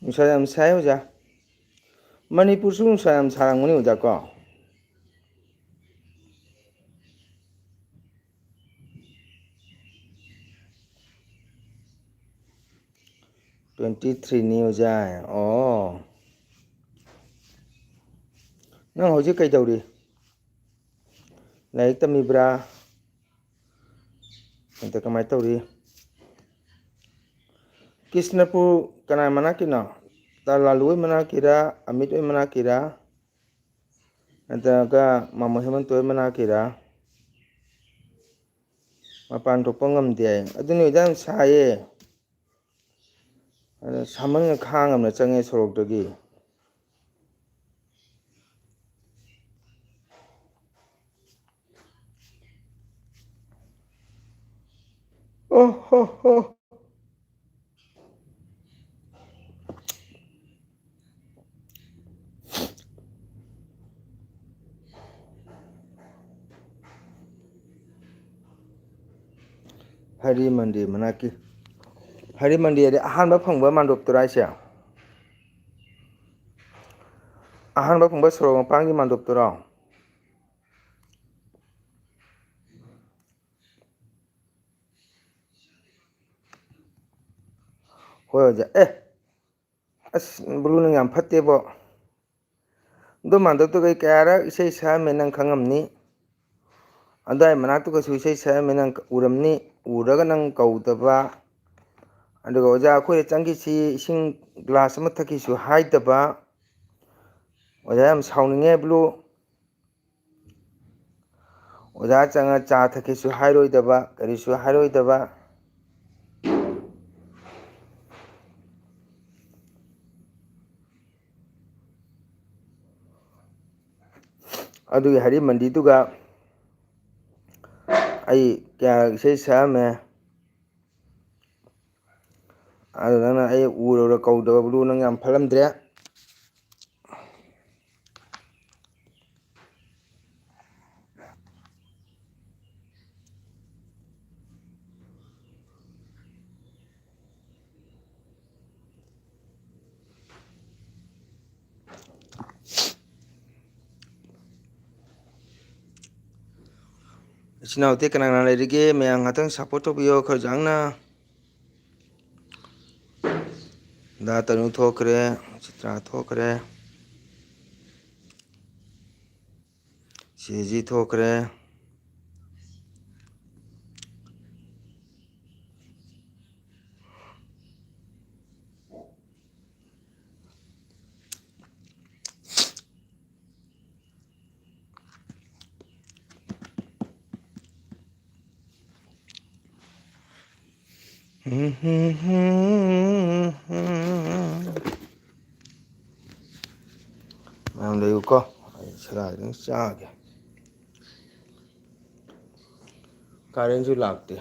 ꯅꯨꯡꯁꯥ ꯌꯥꯝ ꯁꯥꯏ ꯑꯣꯖꯥ ꯃꯅꯤꯄꯨꯔꯁꯨ ꯅꯨꯡꯁꯥ ꯌꯥꯝ ꯁꯥꯔꯝꯒꯅꯤ ꯑꯣꯖꯥ ꯀꯣ 23ꯅꯤ ꯑꯣꯖꯥ ꯑꯣ ꯅꯪ ꯍꯧꯖꯤꯛ ꯀꯩꯗꯧꯔꯤ ꯂꯥꯏꯔꯤꯛ ꯇꯝꯃꯤꯕ꯭ꯔꯥ ꯑꯗ ꯀꯃꯥꯏꯅ ꯇꯧꯔꯤ ꯀ꯭ꯔꯤꯁꯅꯄꯨꯔ ꯀꯅꯥ ꯃꯅꯥꯛꯀꯤꯅꯣ ꯇꯥ ꯂꯥꯂꯨ ꯍꯣꯏ ꯃꯅꯥꯛꯀꯤꯔꯥ ꯑꯃꯤꯠ ꯍꯣꯏ ꯃꯅꯥꯛꯀꯤꯔꯥ ꯅꯠꯇ꯭ꯔꯒ ꯃꯥꯃꯣ ꯍꯦꯃꯟꯇ ꯍꯣꯏ ꯃꯅꯥꯛꯀꯤꯔꯥ ꯃꯄꯥꯟ ꯊꯣꯛꯄ ꯉꯝꯗꯦ ꯍꯥꯏ ꯑꯗꯨꯅꯤ ꯑꯣꯖꯥ ꯌꯥꯝ ꯁꯥꯏꯌꯦ ꯑꯗ ꯁꯥꯃꯟꯅ ꯈꯥꯡ ꯑꯃꯅ ꯆꯪꯉꯦ ꯁꯣꯔꯣꯛꯇꯒꯤ ꯑꯣ ꯍꯣ ꯍꯣ ꯍꯔꯤ ꯃꯟꯗꯤꯔ ꯃꯅꯥꯛꯀꯤ ꯍꯔꯤ ꯃꯟꯗꯤꯔꯗꯤ ꯑꯍꯥꯟꯕ ꯐꯪꯕ ꯃꯥꯟꯗꯣꯞꯇꯨꯔꯥ ꯍꯥꯏꯁꯦ ꯑꯍꯥꯟꯕ ꯐꯪꯕ ꯁꯣꯔꯣꯛ ꯃꯄꯥꯟꯒꯤ ꯃꯥꯟꯗꯣꯞꯇꯨꯔꯣ ꯍꯣꯏ ꯑꯣꯖꯥ ꯑꯁ ꯕ꯭ꯂꯨ ꯅꯪ ꯌꯥꯝ ꯐꯠꯇꯦꯕꯣ ꯑꯗꯨ ꯃꯥꯟꯗꯣꯞꯇꯨꯒ ꯑꯩ ꯀꯌꯥꯔꯛ ꯏꯁꯩ ꯁꯛꯑꯝꯃꯦ ꯅꯪ ꯈꯪꯉꯝꯅꯤ ꯑꯗꯨꯋꯥꯏ ꯃꯅꯥꯛꯇꯨꯒꯁꯨ ꯏꯁꯩ ꯁꯛꯑꯝꯃꯦ ꯅꯪ ꯎꯔꯝꯅꯤ ꯎꯔꯒ ꯅꯪ ꯀꯧꯗꯕ ꯑꯗꯨꯒ ꯑꯣꯖꯥ ꯑꯩꯈꯣꯏꯗ ꯆꯪꯈꯤꯁꯤ ꯏꯁꯤꯡ ꯒ꯭ꯂꯥꯁ ꯑꯃ ꯊꯛꯈꯤꯁꯨ ꯍꯥꯏꯗꯕ ꯑꯣꯖꯥ ꯌꯥꯝ ꯁꯥꯎꯅꯤꯡꯉꯦ ꯕ꯭ꯂꯨ ꯑꯣꯖꯥ ꯆꯪꯉ ꯆꯥ ꯊꯛꯀꯦꯁꯨ ꯍꯥꯏꯔꯣꯏꯗꯕ ꯀꯔꯤꯁꯨ ꯍꯥꯏꯔꯣꯏꯗꯕ ꯑꯗꯨꯒꯤ ꯍꯔꯤ ꯃꯟꯗꯤꯗꯨꯒ ꯑꯩ ꯀꯌꯥꯔꯛ ꯏꯁꯩ ꯁꯛꯑꯝꯃꯦ ꯑꯗꯨ ꯅꯪꯅ ꯑꯩ ꯎꯔꯨꯔ ꯀꯧꯗꯕ ꯕ꯭ꯂꯨ ꯅꯪ ꯌꯥꯝ ꯐꯠꯂꯝꯗ꯭ꯔꯦ ꯏꯆꯤꯟ ꯏꯅꯥꯎꯗꯤ ꯀꯅꯥ ꯀꯅꯥ ꯂꯩꯔꯤꯒꯦ ꯃꯌꯥꯝ ꯉꯥꯛꯇꯪ ꯁꯞꯄꯣꯔꯠ ꯇꯧꯕꯤꯌꯣ ꯈꯔ ꯌꯥꯡꯅ ꯗꯥ ꯇꯅꯨ ꯊꯣꯛꯈ꯭ꯔꯦ ꯆꯤꯇ꯭ꯔꯥ ꯊꯣꯛꯈ꯭ꯔꯦ ꯆꯦꯖꯤ ꯊꯣꯛꯈ꯭ꯔꯦ ꯃꯌꯥꯝ ꯂꯩꯌꯨꯀꯣ ꯑꯩ ꯁꯗꯥꯗꯪ ꯆꯥꯒꯦ ꯀꯥꯔꯦꯟꯁꯨ ꯂꯥꯛꯇꯦ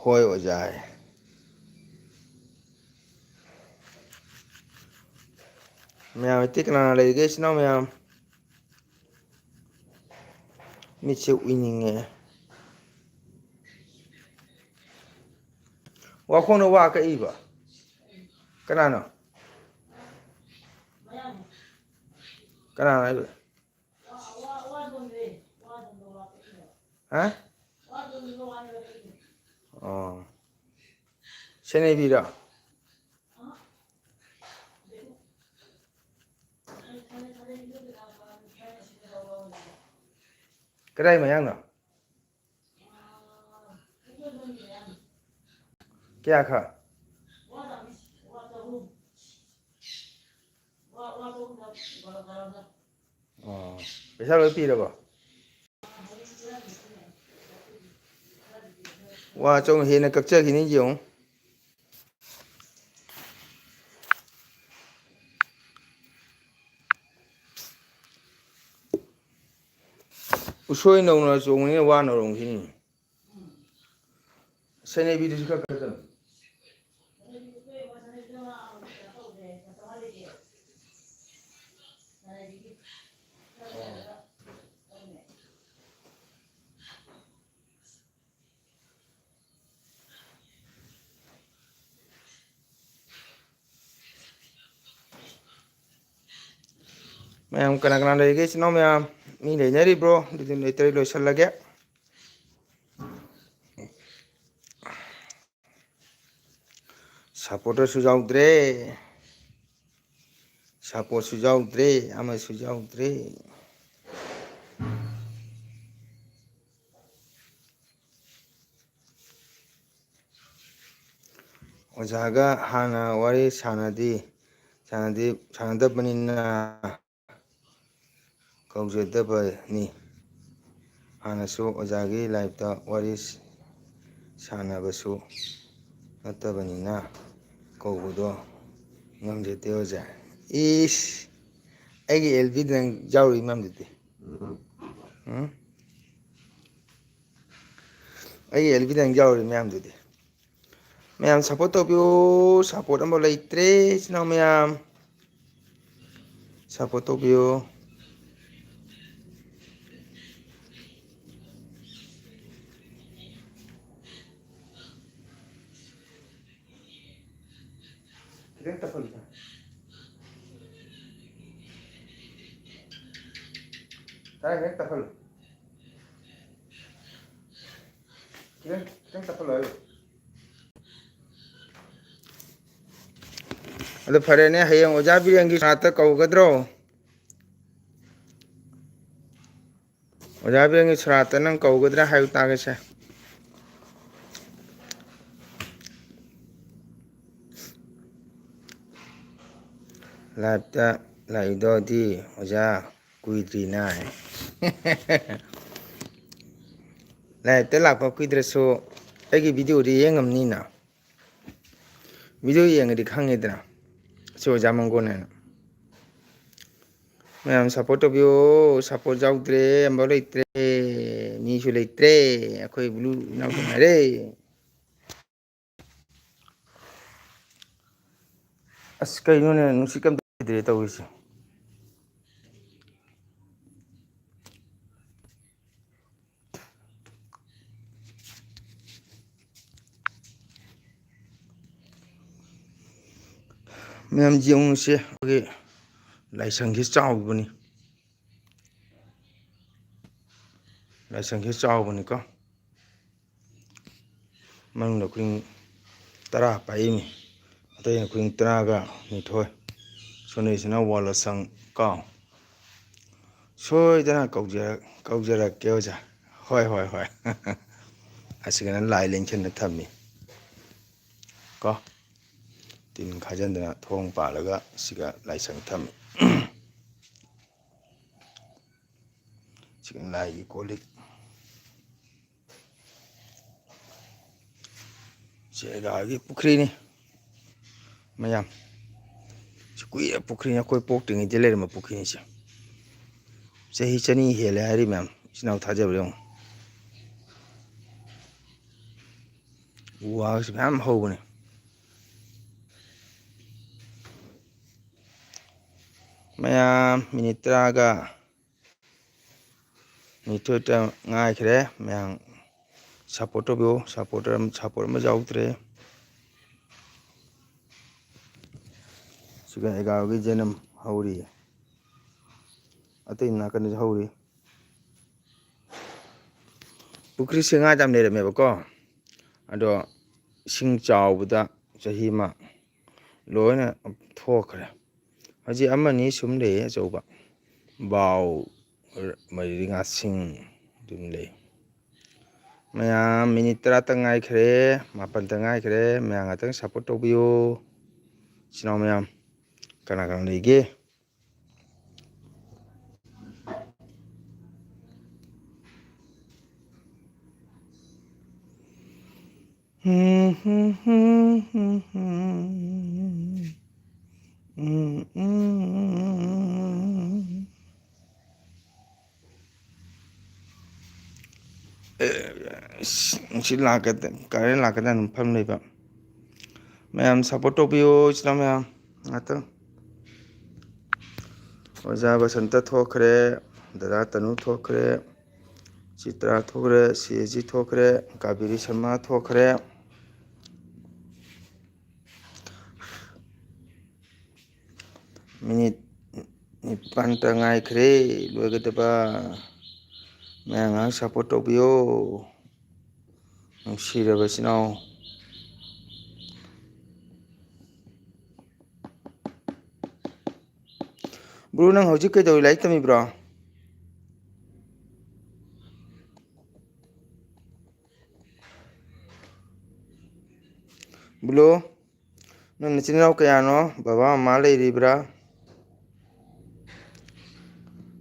ꯍꯣꯏ ꯑꯣꯖꯥ ꯃꯌꯥꯝ ꯏꯇꯤ ꯀꯅꯥ ꯂꯩꯔꯤꯒꯦ ꯏꯆꯤꯟ ꯏꯅꯥꯎ ꯃꯌꯥꯝ ꯃꯤꯠꯁꯦ ꯎꯏꯅꯤꯡꯉꯦ ꯋꯥꯈꯣꯡꯅ ꯋꯥ ꯀꯛꯏꯕ ꯀꯅꯥꯅꯣ ꯀꯅꯥꯅꯣ ꯍꯥꯏꯕ ꯍꯥ ꯑꯣ ꯁꯦꯅꯩꯕꯤꯔꯣ ꯀꯗꯥꯏ ꯃꯌꯥꯡꯅꯣ ꯀꯌꯥ ꯈꯛ ꯑꯣ ꯄꯩꯁꯥ ꯂꯣꯏ ꯄꯤꯔꯕꯣ 와 좀 해나 깍짝이니 용 우소이 나오나 종이 와 나롱히니 세네비도 시카 가자 मैम कना लेगे चिनो मैम मी लेनेरी ब्रो दिन लेतरी लोशन लगे सपोर्टर सुजाउद्रे सपोर्ट सुजाउद्रे आमे सुजाउद्रे ओजागा हाना वारी सानदबनिना कौजदबनी हानासु ओजागी लाइफता वारी सानबसु नत्तबनिना कौबदो ngamjete oja is agi lb dang jauri mamdete agi lb dang jauri mamdete ma'am support तो बियो सपोर्ट हम बोला इतने इतना मैम सपोर्ट तो बियो किधर टपल था तारे किधर टपल किधर टपल है अरे फरे ने है ओजा भी अंगी साथ कौगद्रो ओजा भी अंगी साथ नंग कौगद्रा है उतागे से लाइफता लाइदो दी ओजा कुइद्री ना है लाइफता लापा कुइद्रसो एगी वीडियो री येंगमनी ना वीडियो येंगदी खांगेद्रा सो जामंगोने मैम सपोर्ट तो बियो सपोर्ट जाउद्रे अंबो लेत्रे मीसु लेत्रे अखोई ब्लू नाउ रे अस कइनोने नुसिकम दे तौइसे मैम जिउं से ओके लाइसंगे चाउबनी लाइसंगे चाउबनी को मंग कुइन तरा पाइमी अतै कुइन तरागा निथोय सोनेसिना वाला संग का सोइदना कौजरा केओजा होय होय होय असिगना लाई लेंशन थम्मी को तीन खाजंदना थोंग पालगा सिगा लाइसंग थम्मी सिगन लाई कोलिक 제가기 पुखरीनी मैम कुई पुखरी अखोई पोक्टिंग लेरम पुखरी से चाही चनी हेले हारी मैम इनाव थाजब्रे वास मैम होबने मैम मिनिट तरागा निथोटा गायखरे मैम सपोर्ट बियो सपोर्ट में जाउद्रे सिगा एगावगी जन्म हौरी अतै नाकन हौरी पुखरी से गा जाम लेरमेबको अदो सिंग चावबदा चाही मा लोयना थोखरे हजी अमनी सुमले अचौबा बाव मरिंगा सिंग दुमले मैम मिनिट तरा तंगाइखरे मापन तंगाइखरे मैम आतंग सपोर्ट तौबियो सिनाव मैम कना लेगे ꯅꯨꯡꯁꯤꯠ ꯂꯥꯛꯀꯗ ꯀꯔꯦꯟ ꯂꯥꯛꯀꯗ ꯑꯗꯨꯝ ꯐꯝ ꯂꯩꯕ ꯃꯌꯥꯝ ꯁꯞꯄꯣꯔꯠ ꯇꯧꯕꯤꯌꯨ ꯏꯆꯤꯟꯅꯥꯎ ꯃꯌꯥꯝ ꯉꯥꯛꯇꯪ ꯑꯣꯖꯥ ꯕꯁꯟꯇ ꯊꯣꯛꯈ꯭ꯔꯦ ꯗꯗꯥ ꯇꯅꯨ ꯊꯣꯛꯈ꯭ꯔꯦ ꯆꯤꯇ꯭ꯔꯥ ꯊꯣꯛꯈ꯭ꯔꯦ ꯁꯦꯖꯤ ꯊꯣꯛꯈ꯭ꯔꯦ ꯀꯥꯕꯦꯔꯤ ꯁꯔꯃ ꯊꯣꯛꯈ꯭ꯔꯦ ꯃꯤꯅꯤꯠ 9ꯇ ꯉꯥꯏꯈ꯭ꯔꯦ ꯂꯣꯏꯒꯗꯕ ꯃꯌꯥꯝ ꯉꯥꯏꯍꯥꯛ ꯁꯞꯄꯣꯔꯠ ꯇꯧꯕꯤꯌꯣ ꯅꯨꯡꯁꯤꯔꯕ ꯏꯆꯤꯟ ꯏꯅꯥꯎ ꯕ꯭ꯔꯣ ꯅꯪ ꯍꯧꯖꯤꯛ ꯀꯩꯗꯧꯔꯤ ꯂꯥꯏꯔꯤꯛ ꯇꯝꯃꯤꯕ꯭ꯔꯣ ꯕ꯭ꯂꯨ ꯅꯪ ꯅꯆꯤꯟ ꯏꯅꯥꯎ ꯀꯌꯥꯅꯣ ꯕꯕꯥ ꯃꯃꯥ ꯂꯩꯔꯤꯕ꯭ꯔꯥ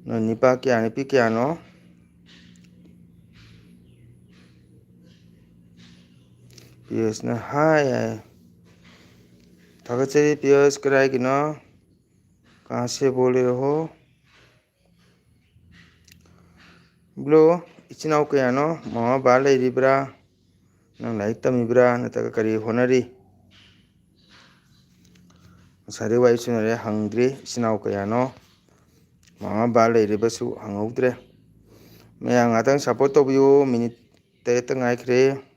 ꯅꯪ ꯅꯨꯄꯥ ꯀꯌꯥ ꯅꯨꯄꯤ ꯀꯌꯥꯅꯣ ꯄꯤꯌꯁꯅ ꯍꯥꯏ ꯊꯥꯒꯠꯆꯔꯤ ꯄꯤꯌꯁ ꯀꯗꯥꯏꯒꯤꯅꯣ ꯀहाँ से बोल रहे हो ꯕ꯭ꯂꯨ ꯏꯆꯤꯟ ꯏꯅꯥꯎ ꯀꯌꯥꯅꯣ ꯃꯃꯥ ꯕꯕꯥ ꯂꯩꯔꯤꯕ꯭ꯔꯥ ꯅꯪ ꯂꯥꯏꯔꯤꯛ ꯇꯝꯃꯤꯕ꯭ꯔꯥ ꯅꯠꯇ꯭ꯔꯒ ꯀꯔꯤ ꯍꯣꯠꯅꯔꯤ ꯉꯁꯥꯏꯗꯩ ꯋꯥꯔꯤ ꯁꯥꯟꯅꯔꯦ ꯍꯪꯗ꯭ꯔꯤ ꯏꯆꯤꯟ ꯏꯅꯥꯎ ꯀꯌꯥꯅꯣ ꯃꯃꯥ ꯕꯕꯥ ꯂꯩꯔꯤꯕꯁꯨ ꯍꯪꯍꯧꯗ꯭ꯔꯦ ꯃꯌꯥꯝ ꯉꯥꯛꯇꯪ ꯁꯞꯄꯣꯔꯠ ꯇꯧꯕꯤꯌꯨ ꯃꯤꯅꯤꯠ 8ꯇ ꯉꯥꯏꯈ꯭ꯔꯦ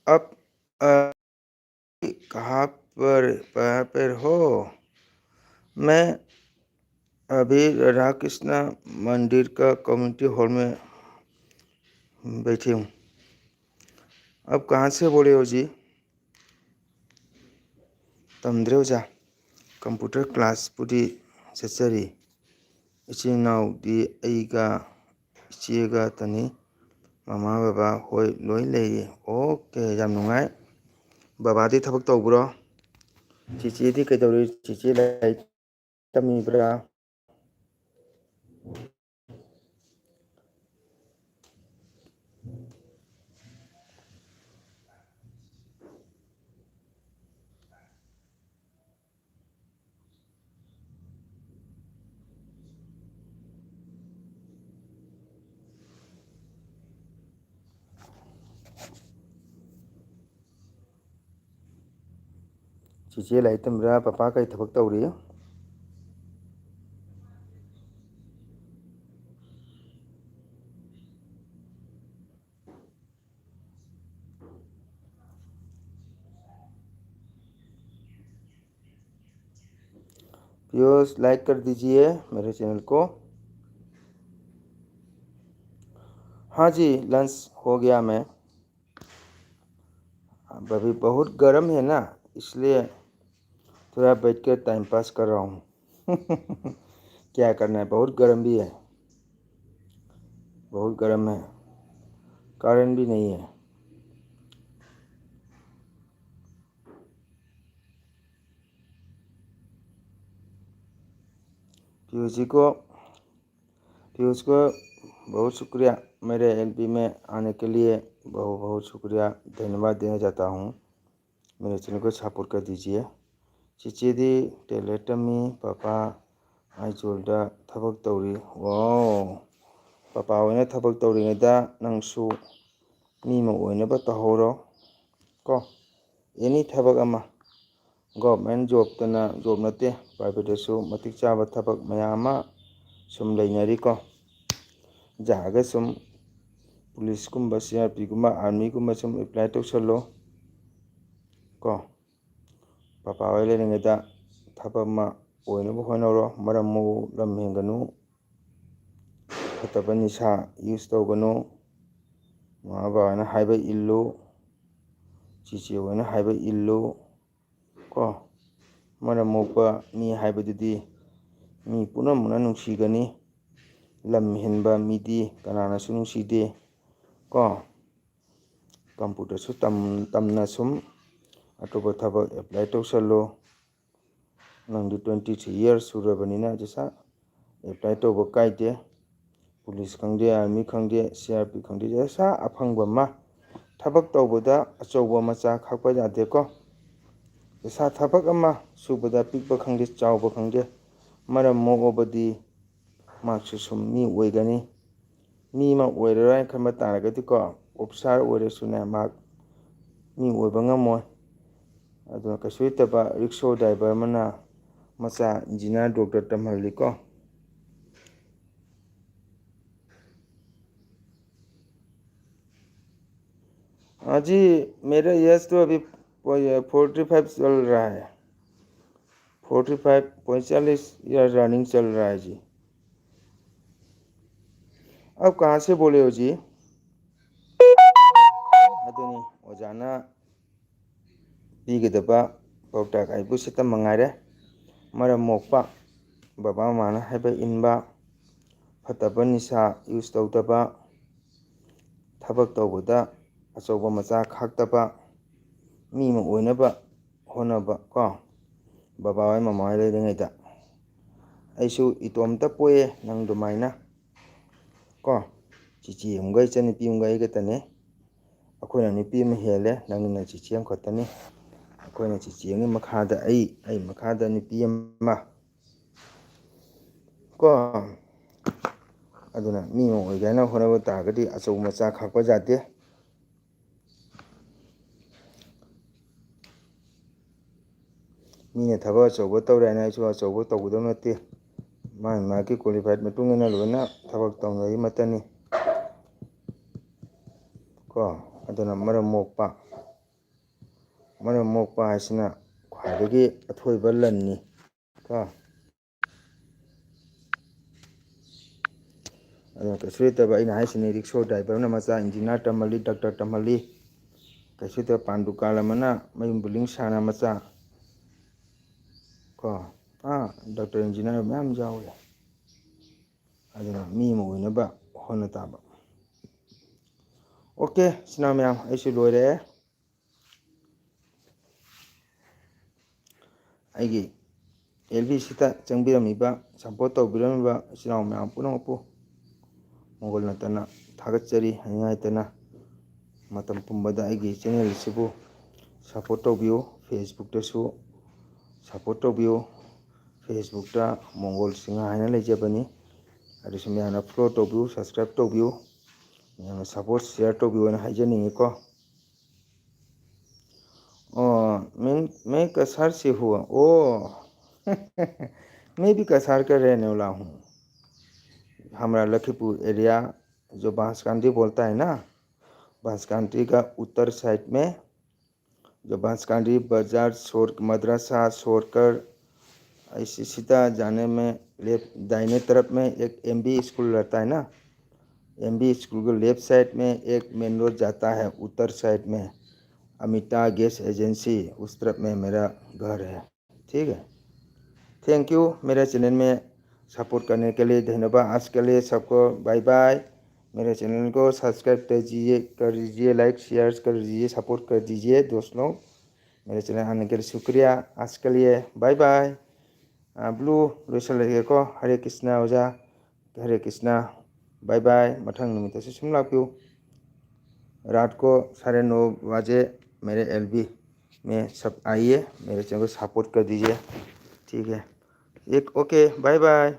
अब कहाँ पर हो मैं अभी राधा कृष्ण मंदिर का कम्युनिटी हॉल में बैठी हूँ अब कहाँ से बोले हो जी तमद्रे ओजा कंप्यूटर क्लास पुरी चचरी इचिन इनाउदी अइगा इचेगा तनी ममा बाबा होय लोय लेरी ओके याम नुंगाय बाबादी थबक तौब्रो चिचेदी कैदौरी चिचे लाइक तमीब्रा चिचे लाइक तमब्रा पापा कई थबक तौरी व्यूअर्स लाइक कर दीजिए मेरे चैनल को हाँ जी लंच हो गया मैं अब अभी बहुत गर्म है ना इसलिए थोड़ा बैठ कर टाइम पास कर रहा हूँ क्या करना है बहुत गर्म भी है बहुत गर्म है कारण भी नहीं है पीयूष को बहुत शुक्रिया मेरे एलपी में आने के लिए बहुत बहुत शुक्रिया धन्यवाद देना चाहता हूँ मेरे चैनल को सपोर्ट कर दीजिए चिचेदी टेलेटमी पापा आइजोलदा थबक तौरी वाओ पापा होने थबक तौरीदा नंगसु मीमा ओइनबा तहौरो को एनी थबक अमा गवर्नमेंट जॉब नते प्राइवेटसु मतिक चाबा थबक मयामा सुम लेनरी को जागा सुम पुलिस कुंबा सीआरपी कुंबा आर्मी कुंबा सुम अप्लाई तौसलो को पापा होय लेरिंगदा थबक मा ꯑꯣꯏꯅꯕ ꯍꯣꯠꯅꯔꯣ ꯃꯔꯝ ꯃꯣꯛꯎ ꯂꯝ ꯍꯦꯟꯒꯅꯨ ꯐꯠꯇꯕ ꯅꯤꯁꯥ ꯌꯨꯁ ꯇꯧꯒꯅꯨ ꯃꯃꯥ ꯕꯕꯥꯅ ꯍꯥꯏꯕ ꯏꯜꯂꯨ ꯆꯤꯆꯦ ꯍꯣꯏꯅ ꯍꯥꯏꯕ ꯏꯜꯂꯨ ꯀꯣ ꯃꯔꯝ ꯃꯣꯛꯄ ꯃꯤ ꯍꯥꯏꯕꯗꯨꯗꯤ ꯃꯤ ꯄꯨꯝꯅꯃꯛꯅ ꯅꯨꯡꯁꯤꯒꯅꯤ ꯂꯝ ꯍꯦꯟꯕ ꯃꯤꯗꯤ ꯀꯅꯥꯅꯁꯨ ꯅꯨꯡꯁꯤꯗꯦ ꯀꯣ ꯀꯝꯄꯨꯇꯔꯁꯨ ꯇꯝꯅ ꯁꯨꯝ ꯑꯇꯣꯞꯄ ꯊꯕꯛ ꯑꯦꯄ꯭ꯂꯥꯏ ꯇꯧꯁꯜꯂꯨ ꯅꯪꯗꯤ 23 years ꯁꯨꯔꯕꯅꯤꯅ ꯖꯁꯥ ꯑꯦꯄ꯭ꯂꯥꯏ ꯇꯧꯕ ꯀꯥꯏꯗꯦ ꯄꯨꯂꯤꯁ ꯈꯪꯗꯦ ꯑꯥꯔꯃꯤ ꯈꯪꯗꯦ CRP ꯈꯪꯗꯦ ꯖꯁꯥ ꯑꯐꯪꯕ ꯑꯃ ꯊꯕꯛ ꯇꯧꯕꯗ ꯑꯆꯧꯕ ꯃꯆꯥ ꯈꯥꯛꯄ ꯌꯥꯗꯦꯀꯣ ꯖꯁꯥ ꯊꯕꯛ ꯑꯃ ꯁꯨꯕꯗ ꯄꯤꯛꯄ ꯈꯪꯗꯦ ꯆꯥꯎꯕ ꯈꯪꯗꯦ ꯃꯔꯝ ꯃꯣꯛꯑꯕꯗꯤ ꯃꯍꯥꯛꯁꯨ ꯁꯨꯝ ꯃꯤ ꯑꯣꯏꯒꯅꯤ ꯃꯤ ꯑꯃ ꯑꯣꯏꯔꯔꯣꯏꯅ ꯈꯟꯕ ꯇꯥꯔꯒꯗꯤꯀꯣ ꯑꯣꯐꯤꯁꯥꯔ ꯑꯣꯏꯔꯁꯨꯅꯦ ꯃꯍꯥꯛ ꯃꯤ ꯑꯣꯏꯕ ꯉꯝꯃꯣꯏ ꯑꯗꯨꯅ ꯀꯩꯁꯨ ꯂꯩꯇꯕ ꯔꯤꯛꯁꯣ ꯗ꯭ꯔꯥꯏꯚꯔ ꯑꯃꯅ मचा इंजीनियर डॉक्टर तमहली को जी मेरा यस तो अभी 45 चल रहा है 45 ईयर रनिंग चल रहा है जी। अब कहाँ से बोले हो जी? अदुनी ओजाना पीगदबा पाउताक आइबु सितम मंगारे मरम मोकपा बाबा माना हाइबा इनबा फतबा निसा यूज तौदबा थबक तौबदा अचौबा मचा खाक्तबा मी म ओइनबा होनबा को बाबा होय ममा होय लेदङैदा ꯑꯩꯁꯨ ꯏꯇꯣꯝꯇ ꯄꯣꯛꯑꯦ ꯅꯪ ꯑꯗꯨꯃꯥꯏꯅ ꯀꯣ ꯆꯤꯆꯦ ꯑꯃꯒ ꯏꯆꯟꯅꯨꯄꯤ ꯑꯃꯒ ꯑꯩꯒꯇꯅꯦ ꯑꯩꯈꯣꯏꯅ ꯅꯨꯄꯤ ꯑꯃ ꯍꯦꯜꯂꯦ ꯅꯪꯅ ꯆꯤꯆꯦ ꯑꯃꯈꯛꯇꯅꯤ ꯑꯩꯈꯣꯏꯅ ꯆꯤꯆꯦ ꯑꯃꯒꯤ ꯃꯈꯥꯗ ꯑꯩ ꯃꯈꯥꯗ ꯅꯨꯄꯤ ꯑꯃ ꯀꯣ ꯑꯗꯨꯅ ꯃꯤ ꯑꯃ ꯑꯣꯏꯒꯦ ꯍꯥꯏꯅ ꯍꯣꯠꯅꯕ ꯇꯥꯔꯒꯗꯤ ꯑꯆꯧꯕ ꯃꯆꯥ ꯈꯥꯛꯄ ꯌꯥꯗꯦ ꯃꯤꯅ ꯊꯕꯛ ꯑꯆꯧꯕ ꯇꯧꯔꯦ ꯍꯥꯏꯅ ꯑꯩꯁꯨ ꯑꯆꯧꯕ ꯇꯧꯒꯗꯕ ꯅꯠꯇꯦ ꯃꯥꯒꯤ ꯃꯥꯒꯤ ꯀ꯭ꯋꯥꯂꯤꯐꯥꯏꯠ ꯃꯇꯨꯡ ꯏꯟꯅ ꯂꯣꯏꯅ ꯊꯕꯛ ꯇꯧꯅꯔꯤꯃꯇꯅꯤ ꯀꯣ ꯑꯗꯨꯅ ꯃꯔꯝ ꯃꯣꯛꯄ ꯍꯥꯏꯁꯤꯅ ꯈ꯭ꯋꯥꯏꯗꯒꯤ ꯑꯊꯣꯏꯕ ꯂꯟꯅꯤ ꯀꯣ ꯑꯗꯨꯅ ꯀꯩꯁꯨ ꯂꯩꯇꯕ ꯑꯩꯅ ꯍꯥꯏꯁꯤꯅꯤ ꯔꯤꯛꯁꯣ ꯗ꯭राꯏꯚꯔꯅ ꯃꯆꯥ ꯏꯟꯖꯤꯅꯤꯌꯥꯔ ꯇꯝꯍꯜꯂꯤ ꯗꯥꯛꯇꯔ ꯇꯝꯍꯜꯂꯤ ꯀꯩꯁꯨ ꯂꯩꯇꯕ ꯄꯥꯟ ꯗꯨꯀꯥꯟ ꯑꯃꯅ ꯃꯌꯨꯝ ꯕꯤꯜꯗꯤꯡ ꯁꯥꯅ ꯃꯆꯥ ꯀꯣ ꯗꯥꯛꯇꯔ ꯏꯟꯖꯤꯅꯤꯌꯥꯔ ꯃꯌꯥꯝ ꯌꯥꯎꯋꯦ ꯑꯗꯨꯅ ꯃꯤ ꯑꯃ ꯑꯣꯏꯅꯕ ꯍꯣꯠꯅ ꯇꯥꯕ ꯑꯣꯀꯦ ꯁꯤꯅ ꯃꯌꯥꯝ ꯑꯩꯁꯨ ꯂꯣꯏꯔꯦ ꯑꯩꯒꯤ LBCꯗ ꯆꯪꯕꯤꯔꯝꯃꯤꯕ ꯁꯄꯣꯔꯠ ꯇꯧꯕꯤꯔꯝꯃꯤꯕ ꯏꯆꯤꯜ ꯏꯅꯥꯎ ꯃꯌꯥꯝ ꯄꯨꯝꯅꯃꯛꯄꯨ ꯃꯪꯒꯣꯜ ꯅꯠꯇꯅ ꯊꯥꯒꯠꯆꯔꯤ ꯍꯥꯏꯅꯤꯡꯉꯥꯏꯇꯅ ꯃꯇꯝ ꯄꯨꯝꯕꯗ ꯑꯩꯒꯤ ꯆꯦꯅꯦꯜ ꯑꯁꯤꯕꯨ ꯁꯄꯣꯔꯠ ꯇꯧꯕꯤꯌꯨ ꯐꯦꯁꯕꯨꯛꯇꯁꯨ ꯁꯄꯣꯔꯠ ꯇꯧꯕꯤꯌꯨ ꯐꯦꯁꯕꯨꯛꯇ ꯃꯣꯡꯒꯣꯜ ꯁꯤꯡꯍ ꯍꯥꯏꯅ ꯂꯩꯖꯕꯅꯤ ꯑꯗꯨꯁꯨ ꯃꯌꯥꯝꯅ ꯐꯣꯂꯣ ꯇꯧꯕꯤꯌꯨ ꯁꯕꯁꯀ꯭ꯔꯥꯏꯕ ꯇꯧꯕꯤꯌꯨ ꯃꯌꯥꯝꯅ ꯁꯄꯣꯔꯠ ꯁꯤꯌꯔ ꯇꯧꯕꯤꯌꯨꯅ ꯍꯥꯏꯖꯅꯤꯡꯉꯤꯀꯣ मैं कसार से हुआ मैं भी कसार का रहने वाला हूँ हमारा लखीमपुर एरिया जो बांसकांडी बोलता है ना बांसकांडी का उत्तर साइड में जो बांसकांडी बाजार मदरसा छोड़कर ऐसे सीधा जाने में लेफ्ट दाहिने तरफ में एक MB स्कूल रहता है ना MB स्कूल के लेफ्ट साइड में एक मेन रोड जाता है उत्तर साइड में अमिता गैस एजेंसी उस तरफ में मेरा घर है ठीक है थैंक यू मेरे चैनल में सपोर्ट करने के लिए धन्यवाद आज के लिए सबको बाय बाय मेरे चैनल को सब्सक्राइब कर दीजिए लाइक शेयर कर दीजिए सपोर्ट कर दीजिए दोस्त लोग मेरे चैनल आने के लिए शुक्रिया आज के लिए बाय बाय ब्लू लोसल को हरे कृष्णा ओजा हरे कृष्णा बाय बाय मथंग नुमित से सुन लापियो रात को 9:30 बजे मेरे LB में सब आइए मेरे चैनल को सपोर्ट कर दीजिए ठीक है एक ओके बाय बाय।